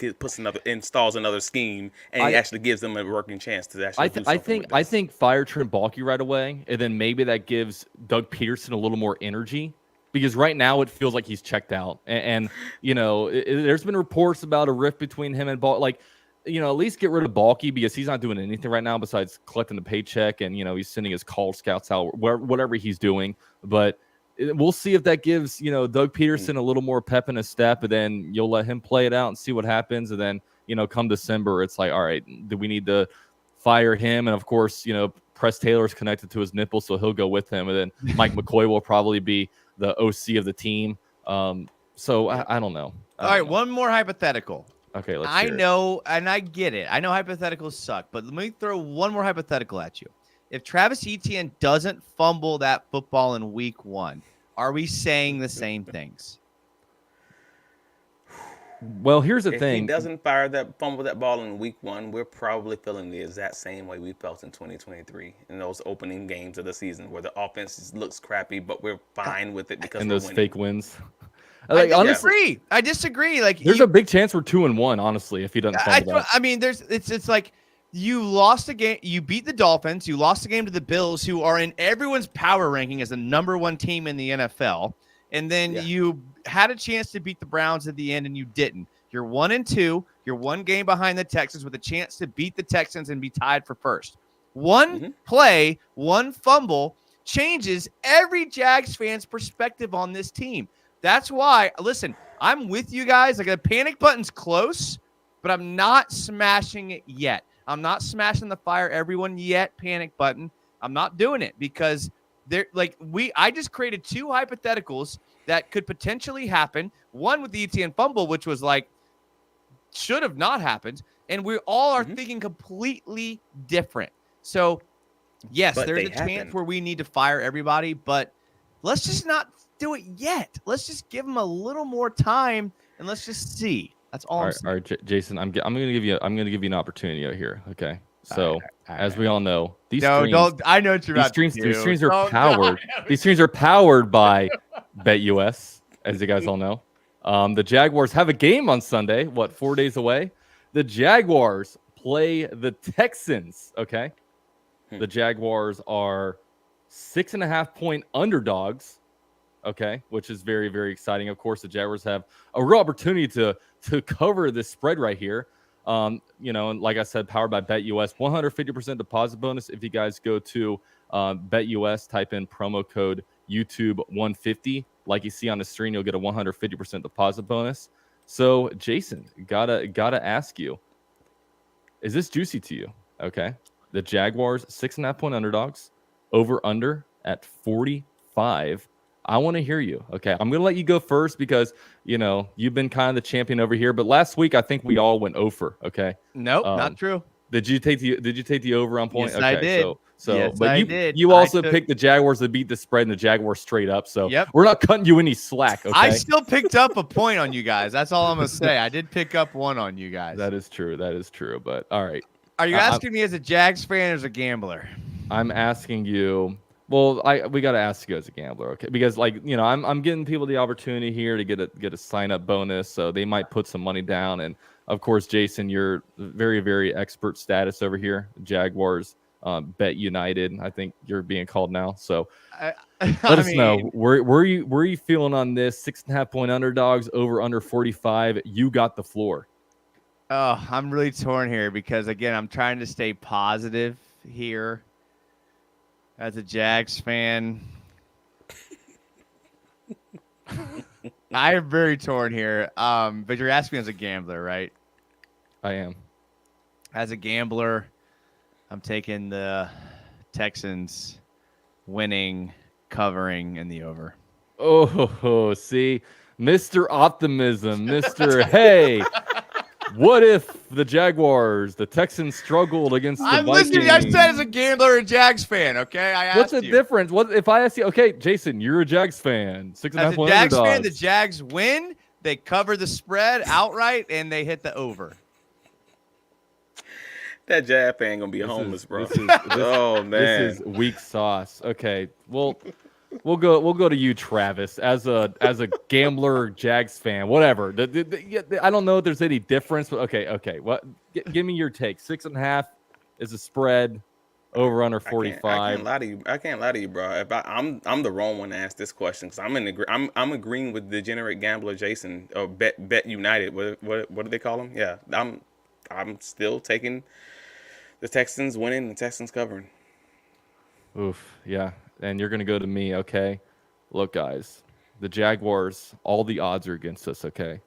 installs another scheme and he actually gives them a working chance to actually do something. I think fire Trent Baalke right away, and then maybe that gives Doug Peterson a little more energy, because right now it feels like he's checked out. And there's been reports about a rift between him and Baalke. At least get rid of Baalke, because he's not doing anything right now besides collecting the paycheck, and he's sending his call scouts out, whatever he's doing. But we'll see if that gives Doug Peterson a little more pep in his step, and then you'll let him play it out and see what happens. And then come December, it's like, all right, do we need to fire him? And of course, Press Taylor's connected to his nipple, so he'll go with him. And then Mike McCoy will probably be the OC of the team. So I don't know. All right, one more hypothetical. Okay, let's I hear it. know, and I get it. I know hypotheticals suck, but let me throw one more hypothetical at you. If Travis Etienne doesn't fumble that football in week 1, are we saying the same things? Well, here's the thing. If he doesn't fumble that ball in week 1, we're probably feeling the exact same way we felt in 2023 in those opening games of the season, where the offense looks crappy, but we're fine with it because and we're those winning. fake wins. Honestly, I disagree. There's a big chance we're 2-1, honestly, if he doesn't fumble that. I mean, it's like you lost a game. You beat the Dolphins. You lost a game to the Bills, who are in everyone's power ranking as the #1 team in the NFL. And then you had a chance to beat the Browns at the end, and you didn't. You're 1-2. You're 1 game behind the Texans with a chance to beat the Texans and be tied for first. One play, 1 fumble changes every Jags fan's perspective on this team. That's why, listen, I'm with you guys. The panic button's close, but I'm not smashing it yet. I'm not smashing the fire everyone yet panic button. I'm not doing it because I just created 2 hypotheticals that could potentially happen. One with the Etienne fumble, which was should have not happened. And we all are thinking completely different. So yes, there's a chance where we need to fire everybody, but let's just not do it yet. Let's just give them a little more time and let's just see. That's all. All right, Jason, I'm going to give you an opportunity out here. Okay. So as we all know, these streams, I know what you're about to do. These streams are powered. These streams are powered by BetUS, as you guys all know. The Jaguars have a game on Sunday. 4 days away? The Jaguars play the Texans. Okay. The Jaguars are 6.5-point underdogs. Okay, which is very, very exciting. Of course, the Jaguars have a real opportunity to cover this spread right here. And like I said, powered by BetUS, 150% deposit bonus. If you guys go to BetUS, type in promo code YouTube150, like you see on the screen, you'll get a 150% deposit bonus. So, Jason, gotta ask you, is this juicy to you? Okay, the Jaguars 6.5-point underdogs, over under at 45. I want to hear you. Okay, I'm going to let you go first because, you've been kind of the champion over here. But last week, I think we all went over. Okay. Nope, not true. Did you take the over on point? Yes, okay, I did. But I did. You also picked the Jaguars to beat the spread and the Jaguars straight up. So we're not cutting you any slack. Okay. I still picked up a point on you guys. That's all I'm going to say. I did pick up 1 on you guys. That is true. But all right. Are you asking me as a Jags fan or as a gambler? I'm asking you. Well, we got to ask you as a gambler, okay? Because I'm getting people the opportunity here to get a sign up bonus, so they might put some money down. And of course, Jason, you're very, very expert status over here. Jaguars Bet United, I think you're being called now. So I let us know. mean, Where are you feeling on this? 6.5 point underdogs over under 45. You got the floor. Oh, I'm really torn here because again, I'm trying to stay positive here as a Jags fan. I am very torn here. But you're asking me as a gambler, right? I am. As a gambler, I'm taking the Texans winning, covering, and the over. Oh, see, Mr. Optimism, Mr. Hey, what if the Jaguars, the Texans struggled against the I'm Vikings? listening. I said as a gambler and Jags fan, okay? I asked What's the you. difference? What if I ask you? Okay, Jason, you're a Jags fan. 6.5 As a point Jags fan, the underdogs. Jags win. They cover the spread outright, and they hit the over. That Jag fan gonna be homeless, bro. This is oh man, this is weak sauce. Okay, well, we'll go to you, Travis, as a gambler, Jags fan, whatever. I don't know if there's any difference, but okay. What? Give me your take. 6.5 is a spread. Over under 45. I can't lie to you. I can't lie to you, bro. If I'm the wrong one to ask this question because I'm agreeing with degenerate gambler Jason or Bet United. What do they call him? Yeah, I'm still taking the Texans winning, the Texans covering. Oof, yeah. And you're gonna go to me, okay? Look, guys, the Jaguars, all the odds are against us, okay?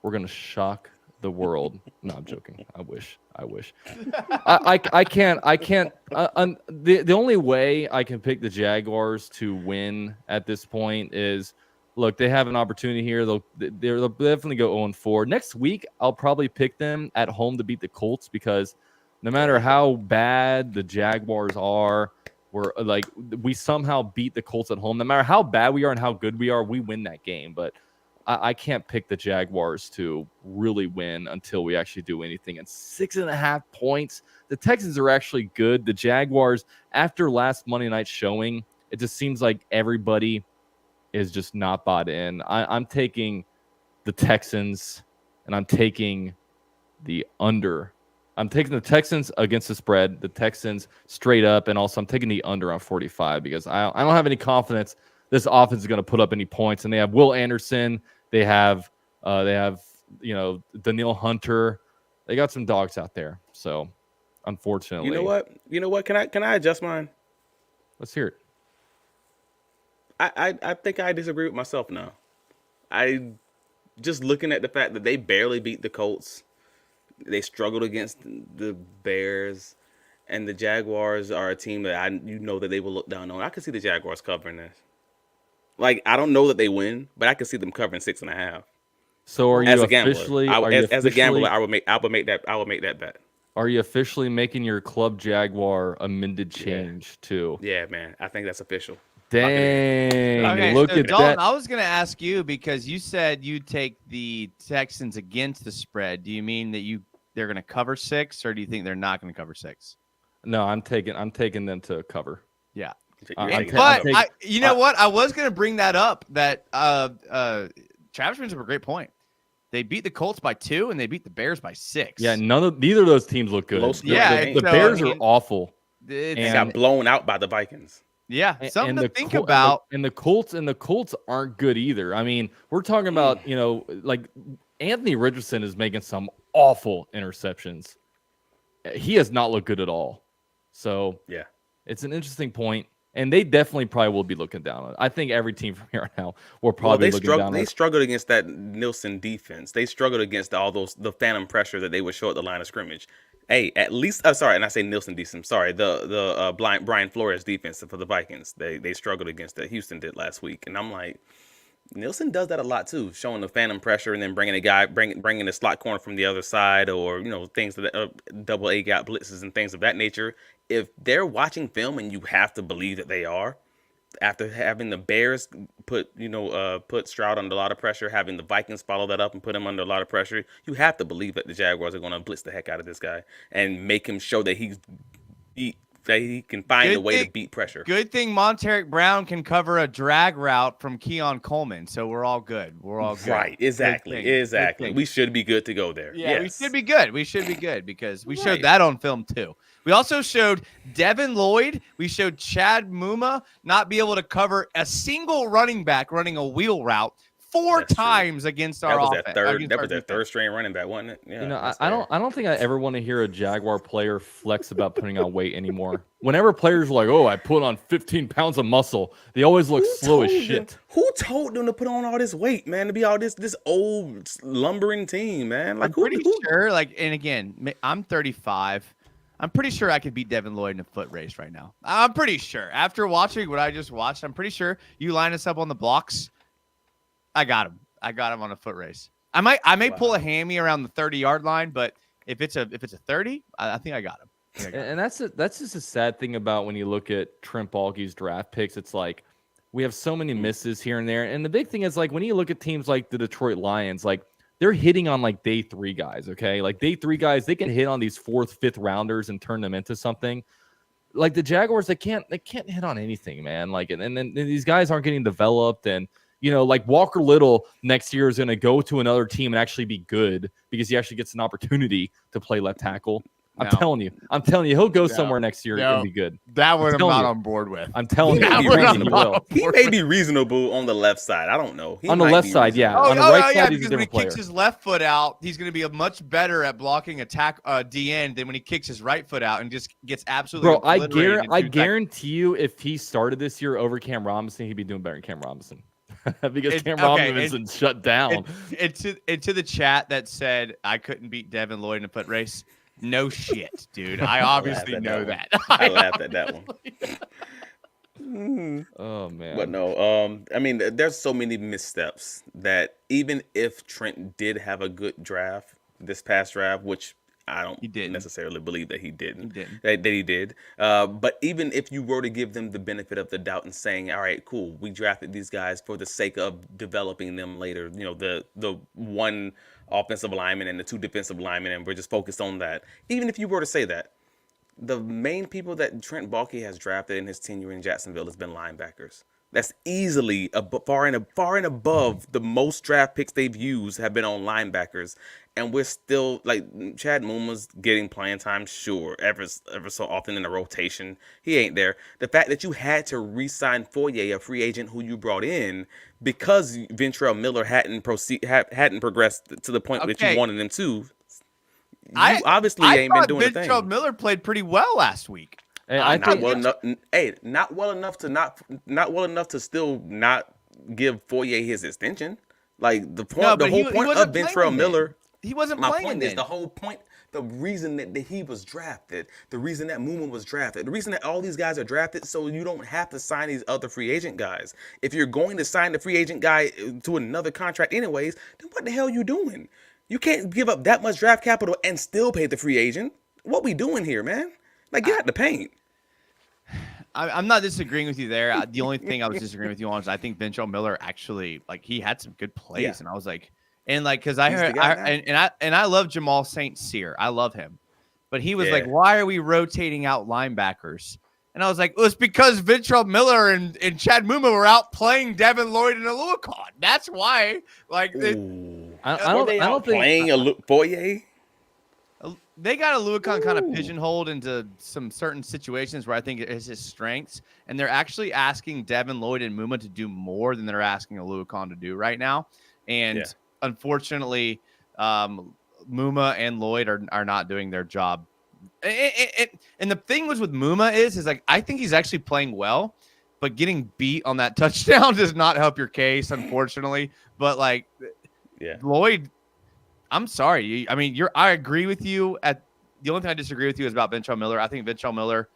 We're gonna shock the world. No, I'm joking. I wish. I can't. The only way I can pick the Jaguars to win at this point is, look, they have an opportunity here. They'll definitely go 0-4. Next week, I'll probably pick them at home to beat the Colts because no matter how bad the Jaguars are, we somehow beat the Colts at home. No matter how bad we are and how good we are, we win that game. But I can't pick the Jaguars to really win until we actually do anything. And 6.5 points. The Texans are actually good. The Jaguars, after last Monday night showing, it just seems like everybody is just not bought in. I'm taking the Texans, and I'm taking the under. I'm taking the Texans against the spread, the Texans straight up, and also I'm taking the under on 45 because I don't have any confidence this offense is going to put up any points. And they have Will Anderson. They have Daniil Hunter. They got some dogs out there. So, unfortunately, You know what? Can I adjust mine? Let's hear it. I think I disagree with myself now. I just looking at the fact that they barely beat the Colts. They struggled against the Bears, and the Jaguars are a team that that they will look down on. I could see the Jaguars covering this. Like, I don't know that they win, but I could see them covering 6.5. So are you as a officially? gambler? As a gambler, I would make that bet. Are you officially making your Club Jaguar amended change too? Yeah, man. I think that's official. Dang! Okay, Look so at Dalton, that. I was going to ask you because you said you take the Texans against the spread. Do you mean that they're going to cover 6, or do you think they're not going to cover 6? No, I'm taking them to cover. Yeah. You know what? I was going to bring that up. That Travis brings up a great point. They beat the Colts by 2, and they beat the Bears by 6. Yeah, neither of those teams look good. Yeah, the Bears are awful. They got blown out by the Vikings. Yeah, something to think about. about. And the Colts aren't good either. I mean, we're talking about, like Anthony Richardson is making some awful interceptions. He has not looked good at all. So yeah, it's an interesting point. And they definitely probably will be looking down on it. I think every team from here on out will probably be looking down on it. They struggled against that Nielsen defense. They struggled against all the phantom pressure that they would show at the line of scrimmage. Hey, at least and I say Nielsen defense. Sorry, the Brian Flores defense for the Vikings. They struggled against that. Houston did last week, and I'm like, Nielsen does that a lot too, showing the phantom pressure and then bringing a guy, bringing the slot corner from the other side, or things that double A gap blitzes and things of that nature. If they're watching film and you have to believe that they are, after having the Bears put Stroud under a lot of pressure, having the Vikings follow that up and put him under a lot of pressure, you have to believe that the Jaguars are going to blitz the heck out of this guy and make him show that he can find a way to beat pressure. Good thing Monteric Brown can cover a drag route from Keon Coleman, so we're all good. We're all good. Right, exactly. We should be good to go there. Yeah, yes. We should be good. We should be good because we showed that on film too. We also showed Devin Lloyd. We showed Chad Muma not be able to cover a single running back running a wheel route four That's true. times against our offense. That was their third string running back, wasn't it? Yeah, that's I fair. don't think I ever want to hear a Jaguar player flex about putting on weight anymore. Whenever players are like, "Oh, I put on 15 pounds of muscle," they always look slow as shit. Who told them to put on all this weight, man? To be all this old lumbering team, man. Like I'm pretty sure. Like, and again, I'm 35. I'm pretty sure I could beat Devin Lloyd in a foot race right now. I'm pretty sure. After watching what I just watched, I'm pretty sure you line us up on the blocks. I got him. I got him on a foot race. I may pull a hammy around the 30-yard line, but if it's a 30, I think I got him. And that's just a sad thing about when you look at Trent Baalke's draft picks. It's like we have so many misses here and there. And the big thing is, like, when you look at teams like the Detroit Lions, like, they're hitting on like day 3 guys. Okay, like day 3 guys, they can hit on these 4th, 5th rounders and turn them into something. Like the Jaguars, they can't hit on anything, man. Like, and then these guys aren't getting developed. And like Walker Little next year is going to go to another team and actually be good because he actually gets an opportunity to play left tackle. I'm telling you, he'll go somewhere next year and be good. That one I'm not on board with. I'm telling you, he may be reasonable on the left side. I don't know. On the left side, yeah. On the right side, he's a different player. When he kicks his left foot out, he's going to be much better at blocking attack DN than when he kicks his right foot out and just gets absolutely. Bro, I guarantee you, if he started this year over Cam Robinson, he'd be doing better than Cam Robinson. Because Cam Robinson's shut down. Into the chat that said I couldn't beat Devin Lloyd in a foot race. No shit, dude. I obviously know that. I laughed at that one. Oh man. But no, I mean, there's so many missteps that even if Trent did have a good draft, this past draft, which I don't necessarily believe that he didn't. That he did. But even if you were to give them the benefit of the doubt and saying, all right, cool, we drafted these guys for the sake of developing them later, the one offensive lineman and the 2 defensive linemen, and we're just focused on that. Even if you were to say that, the main people that Trent Baalke has drafted in his tenure in Jacksonville has been linebackers. That's easily far and above the most draft picks they've used have been on linebackers. And we're still, like, Chad Muma's getting playing time, sure, ever so often in the rotation. He ain't there. The fact that you had to re-sign Foye, a free agent who you brought in, because Ventrell Miller hadn't progressed to the point that you wanted him to. You obviously ain't been doing anything. Ventrell Miller played pretty well last week. Not well enough to still not give Foye his extension. Like the whole point of Ventrell Miller. He wasn't playing. My point is the whole point. The reason that he was drafted, the reason that Muma was drafted, the reason that all these guys are drafted, so you don't have to sign these other free agent guys. If you're going to sign the free agent guy to another contract anyways, then what the hell are you doing? You can't give up that much draft capital and still pay the free agent. What we doing here, man? Like, get out the paint. I'm not disagreeing with you there. The only thing I was disagreeing with you on is I think Ventrell Miller actually, like, he had some good plays, and I was like, and like, because I heard, I love Jamal St. Cyr, I love him, but he was like, why are we rotating out linebackers? And I was like, well, it's because Ventrell Miller and Chad Muma were out playing Devin Lloyd and Aluakon. That's why. Like, I don't think playing Foye. They got Aluakon kind of pigeonholed into some certain situations where I think it is his strengths, and they're actually asking Devin Lloyd and Muma to do more than they're asking Aluakon to do right now. And unfortunately, Muma and Lloyd are not doing their job. And the thing was with Muma is like, I think he's actually playing well, but getting beat on that touchdown does not help your case, unfortunately. But like, Lloyd, I'm sorry. I mean, I agree with you. The only thing I disagree with you is about Ventrell Miller. I think Ventrell Miller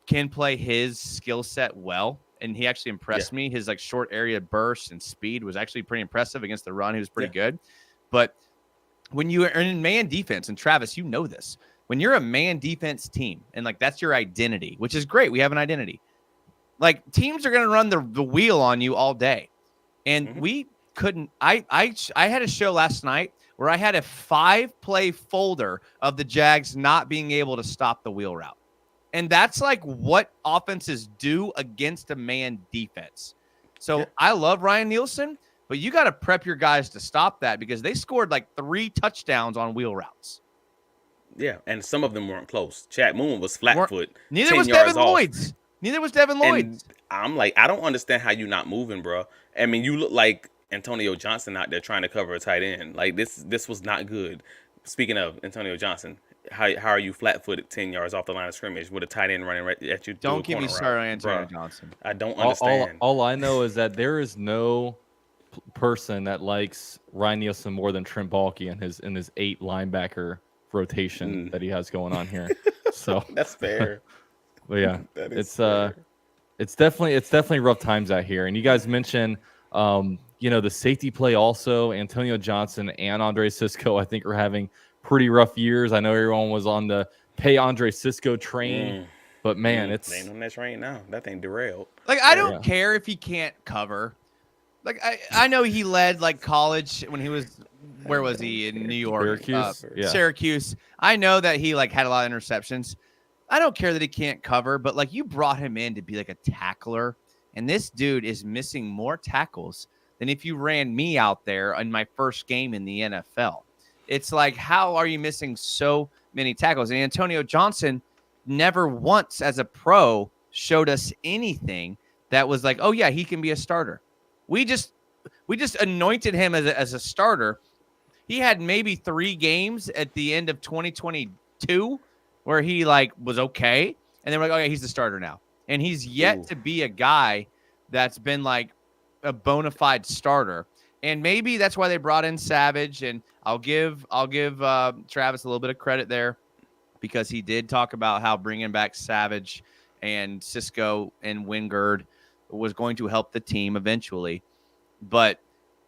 can play his skill set well, and he actually impressed me. His like short area burst and speed was actually pretty impressive against the run. He was pretty good. But when you are in man defense, and Travis, you know this, when you're a man defense team and like that's your identity, which is great. We have an identity. Like teams are going to run the wheel on you all day. And we couldn't. I had a show last night where I had a 5-play folder of the Jags not being able to stop the wheel route. And that's like what offenses do against a man defense. So I love Ryan Nielsen, but you got to prep your guys to stop that because they scored like 3 touchdowns on wheel routes. Yeah, and some of them weren't close. Chad Moon was flat Weren't- foot. Neither 10 was yards Devin off. Lloyd's. Neither was Devin And Lloyd's. I'm like, I don't understand how you not moving, bro. I mean, you look like Antonio Johnson out there trying to cover a tight end. Like this was not good. Speaking of Antonio Johnson, how are you flat-footed 10 yards off the line of scrimmage with a tight end running right at you? Don't get me started on Antonio Johnson. I don't All, understand. all I know is that there is no person that likes Ryan Nielsen more than Trent Baalke in his 8 linebacker rotation that he has going on here. So That's fair. but yeah, That is it's fair. it's definitely rough times out here. And you guys mentioned the safety play also. Antonio Johnson and Andre Cisco, I think, are having pretty rough years. I know everyone was on the pay Andre Cisco train, but man, They ain't on that train now. That thing derailed. Like, I don't care if he can't cover. Like, I know he led like college when he was, where was he, in New York? Syracuse. Syracuse. I know that he like had a lot of interceptions. I don't care that he can't cover, but like, you brought him in to be like a tackler, and this dude is missing more tackles than if you ran me out there in my first game in the NFL. It's like, how are you missing so many tackles? And Antonio Johnson never once as a pro showed us anything that was like, oh yeah, he can be a starter. We just anointed him as a starter. He had maybe 3 games at the end of 2022 where he like was okay, and then we're like, okay, he's the starter now. And he's yet to be a guy that's been like a bona fide starter. And maybe that's why they brought in Savage. And I'll give Travis a little bit of credit there, because he did talk about how bringing back Savage and Cisco and Wingard was going to help the team eventually. But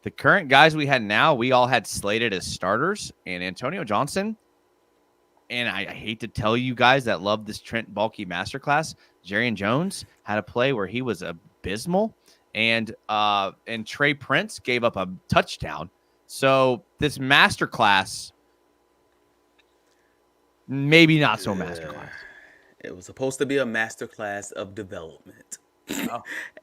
the current guys we had now, we all had slated as starters, and Antonio Johnson. And I hate to tell you guys that love this Trent Baalke masterclass, Jerry Jones had a play where he was abysmal, and Trey Prince gave up a touchdown. So this masterclass, maybe not so masterclass. It was supposed to be a masterclass of development.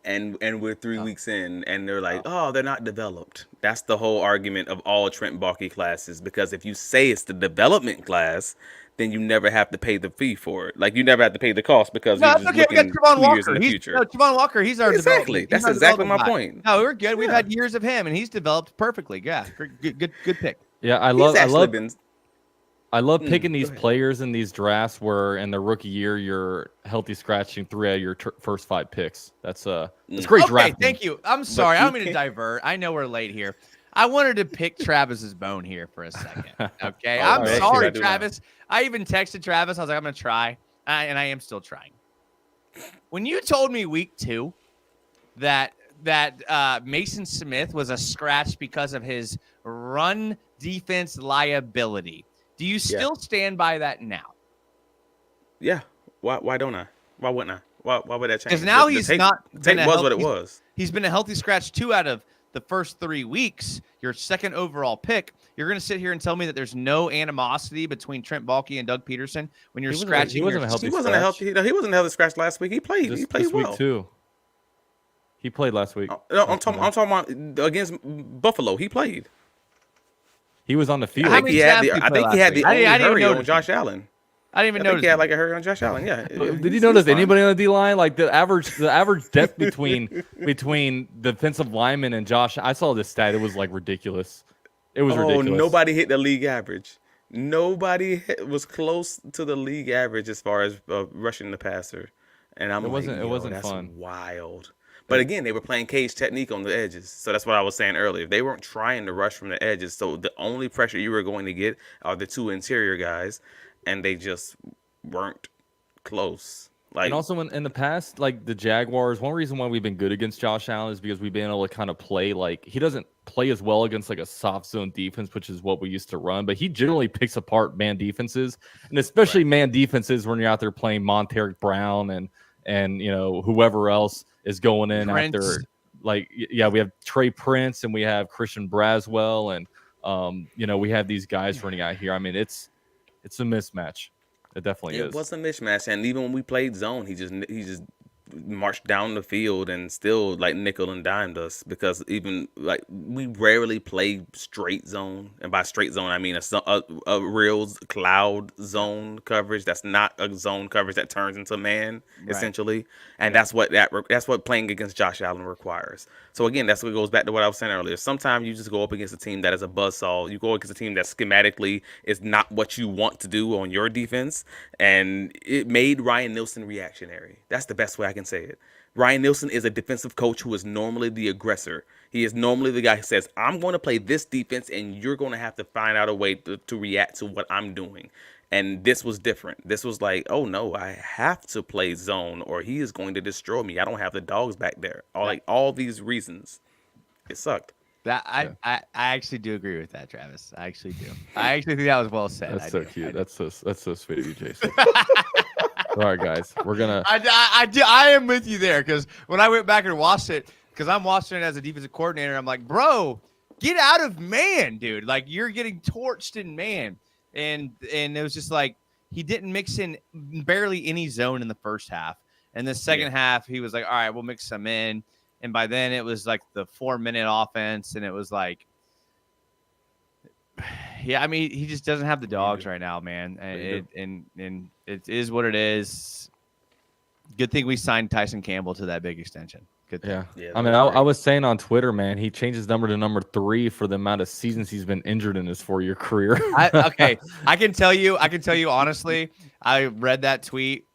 And we're 3 weeks in, and they're like, oh, they're not developed. That's the whole argument of all Trent Baalke classes, because if you say it's the development class, then you never have to pay the fee for it. Like, you never have to pay the cost, because you're just looking 2 years in the future. Javon Walker, he's our Exactly. That's exactly my point. No, we're good. We've had years of him, and he's developed perfectly. Yeah, good pick. Yeah, I love picking these players in these drafts where in the rookie year you're healthy scratching 3 out of your first 5 picks. That's great drafting. Thank you. I'm sorry. I don't mean to divert. I know we're late here. I wanted to pick Travis's bone here for a second. Okay. I'm sorry, Travis. I even texted Travis. I was like, I'm going to try. And I am still trying. When you told me week 2 that Mason Smith was a scratch because of his run defense liability, do you still stand by that now? Yeah. Why don't I? Why wouldn't I? Why would that change? Because now he's not. Tape was what it was. He's been a healthy scratch 2 out of the first 3 weeks. Your second overall pick. You're going to sit here and tell me that there's no animosity between Trent Baalke and Doug Peterson when you're scratching. He wasn't a healthy scratch last week. He played. He played well. Week 2. He played last week. I'm talking about against Buffalo. He played. He was on the field. I think he had the only hurry on Josh Allen. I didn't even notice. He had like a hurry on Josh Allen. Yeah. Did you notice anybody on the D line? Like the average depth between defensive linemen and Josh. I saw this stat. It was like ridiculous. It was ridiculous. Nobody hit the league average. Nobody was close to the league average as far as rushing the passer. And it wasn't fun. Wild. But again, they were playing cage technique on the edges. So that's what I was saying earlier. They weren't trying to rush from the edges. So the only pressure you were going to get are the 2 interior guys, and they just weren't close. Like, and also in the past, like the Jaguars, one reason why we've been good against Josh Allen is because we've been able to kind of play like he doesn't play as well against like a soft zone defense, which is what we used to run. But he generally picks apart man defenses, and especially man defenses when you're out there playing Monteric Brown and whoever else is going in after. Like, yeah, we have Trey Prince and we have Christian Braswell, and we have these guys running out here. I mean, it's a mismatch. It definitely is. It was a mismatch, and even when we played zone, he just marched down the field and still like nickel and dimed us, because even like we rarely play straight zone, and by straight zone I mean a real cloud zone coverage that's not a zone coverage that turns into man essentially, and that's what playing against Josh Allen requires. So again, that's what goes back to what I was saying earlier. Sometimes you just go up against a team that is a buzzsaw. You go against a team that schematically is not what you want to do on your defense, and it made Ryan Nielsen reactionary. That's the best way I can say it. Ryan Nielsen is a defensive coach who is normally the aggressor. He is normally the guy who says, I'm going to play this defense, and you're going to have to find out a way to react to what I'm doing. And this was different. This was like, oh no, I have to play zone or he is going to destroy me. I don't have the dogs back there. All these reasons. It sucked. I actually do agree with that, Travis. I actually do. I actually think that was well said. That's so cute. That's so sweet of you, Jason. All right, guys, we're gonna. I am with you there, because when I went back and watched it, because I'm watching it as a defensive coordinator, I'm like, bro, get out of man, dude. Like, you're getting torched in man, and it was just like he didn't mix in barely any zone in the first half, and the second half he was like, all right, we'll mix some in. And by then it was like the 4-minute offense, and it was like, yeah, I mean, he just doesn't have the dogs right now, man. And it is what it is. Good thing we signed Tyson Campbell to that big extension. Good thing. Yeah. I mean, I was saying on Twitter, man, he changed his number to number 3 for the amount of seasons he's been injured in his 4-year career. Okay, I can tell you honestly, I read that tweet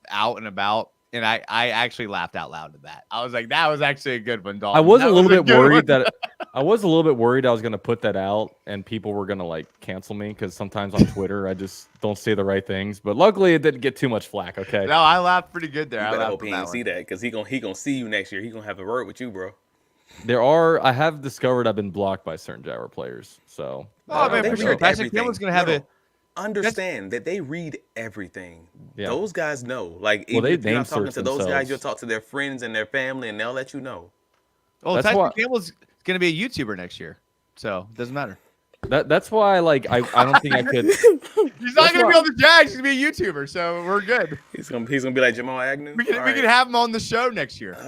out and about. And I actually laughed out loud at that. I was like, that was actually a good one, Dalton. I was a little bit worried I was going to put that out and people were going to like cancel me, because sometimes on Twitter I just don't say the right things. But luckily it didn't get too much flack. Okay. No, I laughed pretty good there. You I better laughed hope he didn't see that, because he gonna see you next year. He gonna have a word with you, bro. I have discovered I've been blocked by certain Jaguar players. So oh man, for sure. Tyson Campbell's gonna have it. Understand that they read everything. Yeah. Those guys know. Like, well, if you're not talking search to those themselves. guys, you'll talk to their friends and their family, and they'll let you know. Oh, Tyson Campbell's going to be a YouTuber next year, so it doesn't matter. That's why, like, I don't think I could. He's not going to be on the Jags. He's going to be a YouTuber, so we're good. He's gonna be like Jamal Agnew. We can have him on the show next year.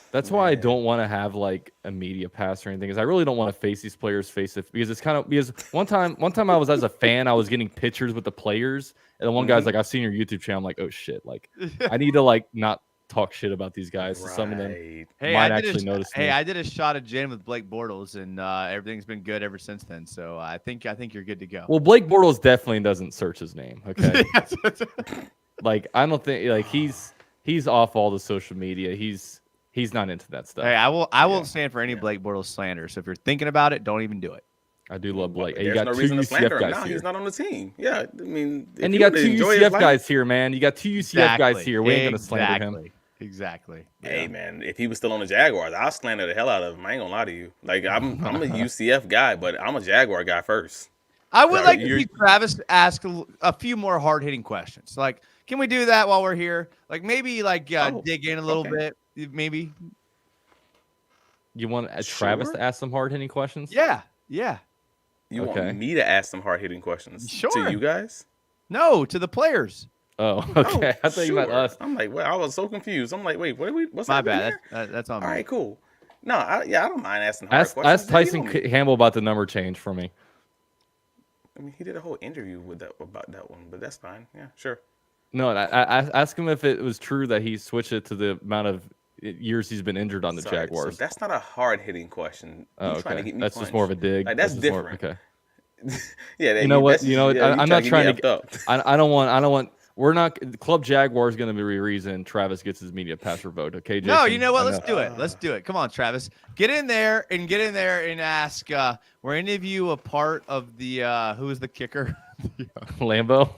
That's why I don't want to have like a media pass or anything, because I really don't want to face these players because it's kind of, because one time I was, as a fan, I was getting pictures with the players, and the one guy's like, I've seen your YouTube channel. I'm like, oh shit, like I need to like not talk shit about these guys. So some of them might actually notice me. Hey, I did a shot of gin with Blake Bortles, and everything's been good ever since then. So I think you're good to go. Well, Blake Bortles definitely doesn't search his name. Okay, like I don't think like he's off all the social media. He's not into that stuff. Hey, I won't stand for any Blake Bortles slander. So if you're thinking about it, don't even do it. I do love Blake. There's you got no two reason to slander UCF him. guys No, here. he's not on the team. Yeah, I mean, And you got two UCF guys here, man. You got two UCF guys here. We ain't gonna slander him. Exactly. Hey, man, if he was still on the Jaguars, I'll slander the hell out of him. I ain't gonna lie to you. Like, I'm a UCF guy, but I'm a Jaguar guy first. I would like to see Travis ask a few more hard-hitting questions. Like, can we do that while we're here? Like, maybe dig in a little bit, maybe. You want Travis to ask some hard-hitting questions? Yeah. You want me to ask some hard-hitting questions to you guys? No, to the players. Oh, okay. I thought you meant us. I'm like, well, I was so confused. I'm like, wait, what's my happening bad? here? That's on me. All right, cool. No, I don't mind asking hard questions. Ask Tyson Campbell about the number change for me. I mean, he did a whole interview about that one, but that's fine. Yeah, sure. No, I ask him if it was true that he switched it to the amount of years he's been injured on the Jaguars. So that's not a hard-hitting question. Oh, okay. That's just more of a dig. Like, that's different. Okay. Yeah. You know what? I'm not trying to. I don't want. We're not. Club Jaguar is going to be the reason Travis gets his media pass revoked. Okay, Jason? No, you know what? Let's do it. Let's do it. Come on, Travis. Get in there and ask. Were any of you a part of the? Who was the kicker? Lambo.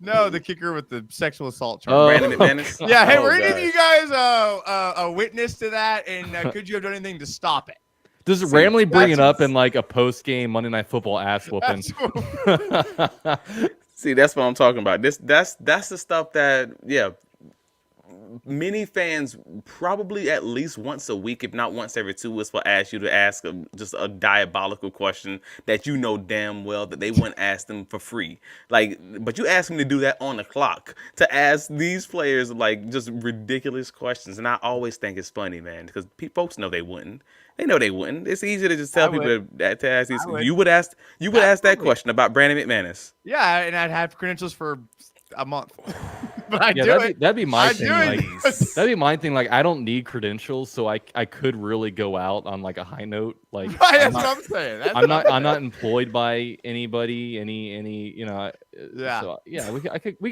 No, the kicker with the sexual assault charge. Brandon McManus. Yeah. Hey, were any of you guys a witness to that? And could you have done anything to stop it? Does Ramley bring it up in like a post-game Monday Night Football ass whooping? See, that's what I'm talking about. That's the stuff that many fans probably at least once a week, if not once every 2 weeks, will ask you to ask just a diabolical question that you know damn well that they wouldn't ask them for free. Like, but you ask them to do that on the clock, to ask these players like just ridiculous questions, and I always think it's funny, man, because folks know they wouldn't. They know they wouldn't. It's easy to just tell I people would. to ask these. I would. You would ask that Absolutely. question about Brandon McManus. Yeah, and I'd have credentials for a month. But I Yeah, do it. that'd be my I thing. do it. Like, that'd be my thing. Like, I don't need credentials, so I could really go out on like a high note. Like, Right, I'm that's not, what I'm saying. That's I'm what not saying. I'm not employed by anybody. Any Yeah. So yeah, we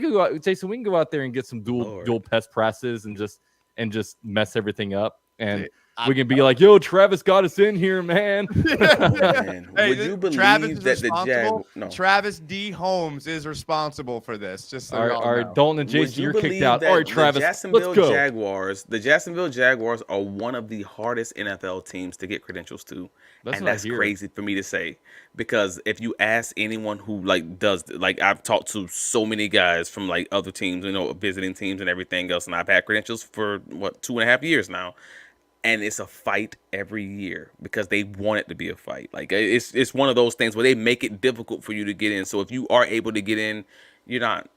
could go out, Jason. We can go out there and get some Lord. dual pest presses and just mess everything up. And Dude, we can be like, "Yo, Travis got us in here, man." Man, Hey, would you believe Travis is that the responsible? No. Travis D. Holmes is responsible for this. Just so all right, y'all all right, know. Dalton and Would Jason, you you're kicked believe out. that All right, Travis, the let's Jacksonville go. Jaguars are one of the hardest NFL teams to get credentials to, That's and what I that's hear. crazy for me to say, because if you ask anyone who like does, like, I've talked to so many guys from like other teams, visiting teams and everything else, and I've had credentials for 2.5 years now. And it's a fight every year because they want it to be a fight. Like, it's one of those things where they make it difficult for you to get in. So if you are able to get in, you're not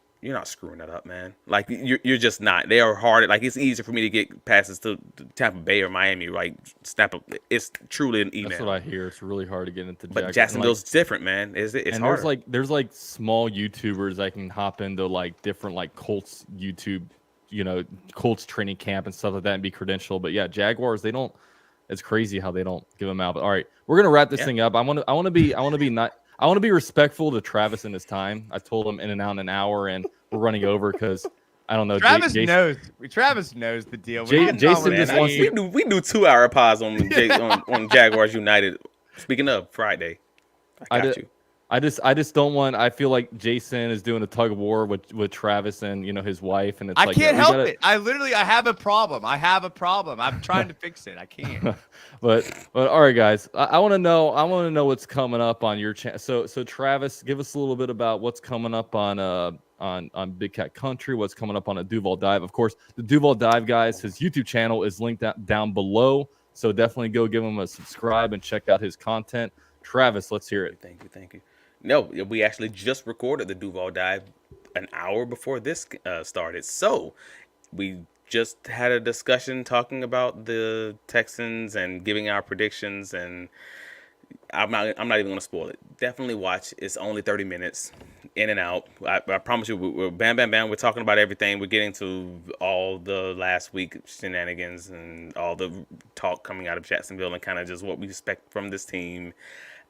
screwing that up, man. Like, you're just not. They are hard. Like, it's easier for me to get passes to Tampa Bay or Miami. Like, it's truly an email. That's what I hear. It's really hard to get into. But Jacksonville's different, man. It's and harder. there's like small YouTubers that can hop into like different like Colts YouTube, Colts training camp and stuff like that and be credentialed. But yeah, Jaguars, they don't. It's crazy how they don't give them out. But all right, we're gonna wrap this thing up. I want to be respectful to Travis and his time. I told him in and out in an hour, and we're running over because I don't know. Travis Jason, knows. Travis knows the deal. Jason just wants we do 2-hour pods on Jaguars United. Speaking of Friday, I got you. I just don't want. I feel like Jason is doing a tug of war with Travis and his wife, and it's I can't help it. I have a problem. I'm trying to fix it. I can't. but all right, guys. I want to know. What's coming up on your channel. So Travis, give us a little bit about what's coming up on Big Cat Country. What's coming up on a Duval Dive. Of course, the Duval Dive, guys. His YouTube channel is linked down below. So definitely go give him a subscribe and check out his content. Travis, let's hear it. Thank you. No, we actually just recorded the Duval Dive an hour before this started. So we just had a discussion talking about the Texans and giving our predictions, and I'm not even going to spoil it. Definitely watch. It's only 30 minutes, in and out. I promise you, we're bam. We're talking about everything. We're getting to all the last week shenanigans and all the talk coming out of Jacksonville and kind of just what we expect from this team.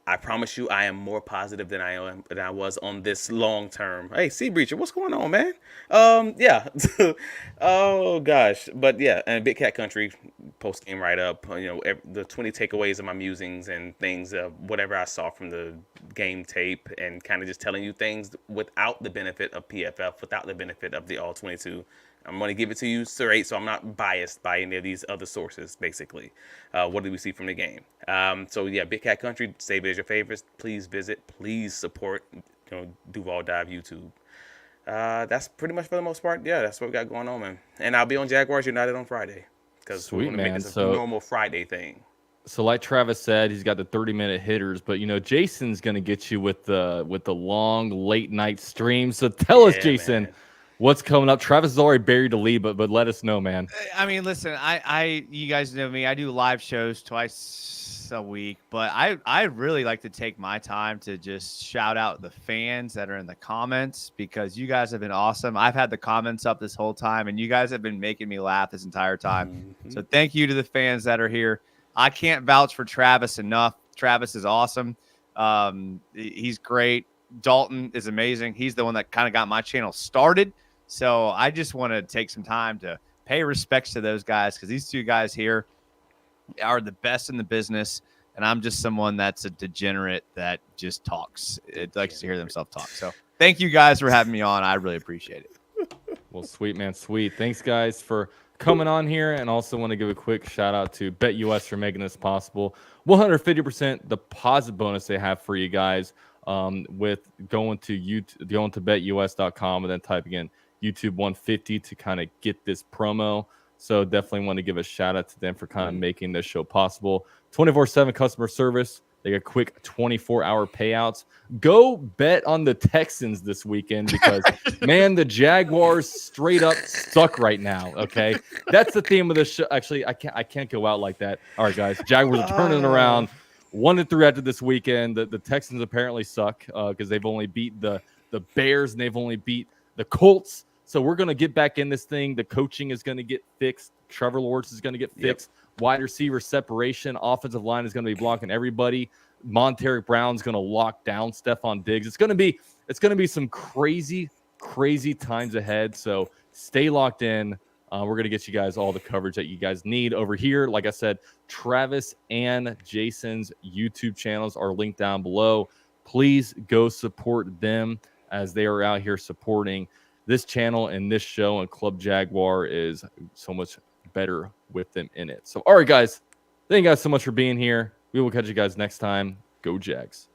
I promise you, I am more positive than I was on this long term. Hey, Sea Breacher, what's going on, man? Yeah. Oh gosh, but yeah, and Big Cat Country post game write up. The 20 takeaways of my musings and things, whatever I saw from the game tape, and kind of just telling you things without the benefit of PFF, without the benefit of the all 22. I'm going to give it to you straight, so I'm not biased by any of these other sources, basically. What did we see from the game? So, yeah, Big Cat Country, save it as your favorites. Please visit. Please support Duval Dive YouTube. That's pretty much for the most part. Yeah, that's what we got going on, man. And I'll be on Jaguars United on Friday. Because we're going to make this a normal Friday thing. So like Travis said, he's got the 30-minute hitters, but Jason's going to get you with the long late night streams. So tell us, Jason, man, what's coming up? Travis is already buried the lead, but let us know, man. I mean, listen, you guys know me. I do live shows twice a week, but I really like to take my time to just shout out the fans that are in the comments, because you guys have been awesome. I've had the comments up this whole time, and you guys have been making me laugh this entire time. Mm-hmm. So thank you to the fans that are here. I can't vouch for Travis enough. Travis is awesome. He's great. Dalton is amazing. He's the one that kind of got my channel started. So I just want to take some time to pay respects to those guys, because these two guys here are the best in the business. And I'm just someone that's a degenerate that just talks. It likes to hear themselves talk. So thank you guys for having me on. I really appreciate it. Well, sweet, man. Sweet. Thanks, guys, for coming on here. And also want to give a quick shout out to BetUS for making this possible. 150% deposit bonus they have for you guys with going to betus.com and then typing in YouTube 150 to kind of get this promo. So definitely want to give a shout out to them for kind of making this show possible. 24/7 customer service. They got quick 24-hour payouts. Go bet on the Texans this weekend because, man, the Jaguars straight up suck right now, okay? That's the theme of the show. Actually, I can't go out like that. All right, guys. Jaguars are turning around 1-3 after this weekend. The Texans apparently suck because they've only beat the Bears and they've only beat the Colts. So we're going to get back in this thing. The coaching is going to get fixed. Trevor Lawrence is going to get fixed. Wide receiver separation. Offensive line is going to be blocking everybody. Monteric Brown's going to lock down Stephon Diggs. It's going to be some crazy times ahead. So stay locked in. We're going to get you guys all the coverage that you guys need over here. Like I said, Travis and Jason's YouTube channels are linked down below. Please go support them as they are out here supporting this channel and this show, and Club Jaguar is so much better with them in it. So, all right, guys, thank you guys so much for being here. We will catch you guys next time. Go Jags.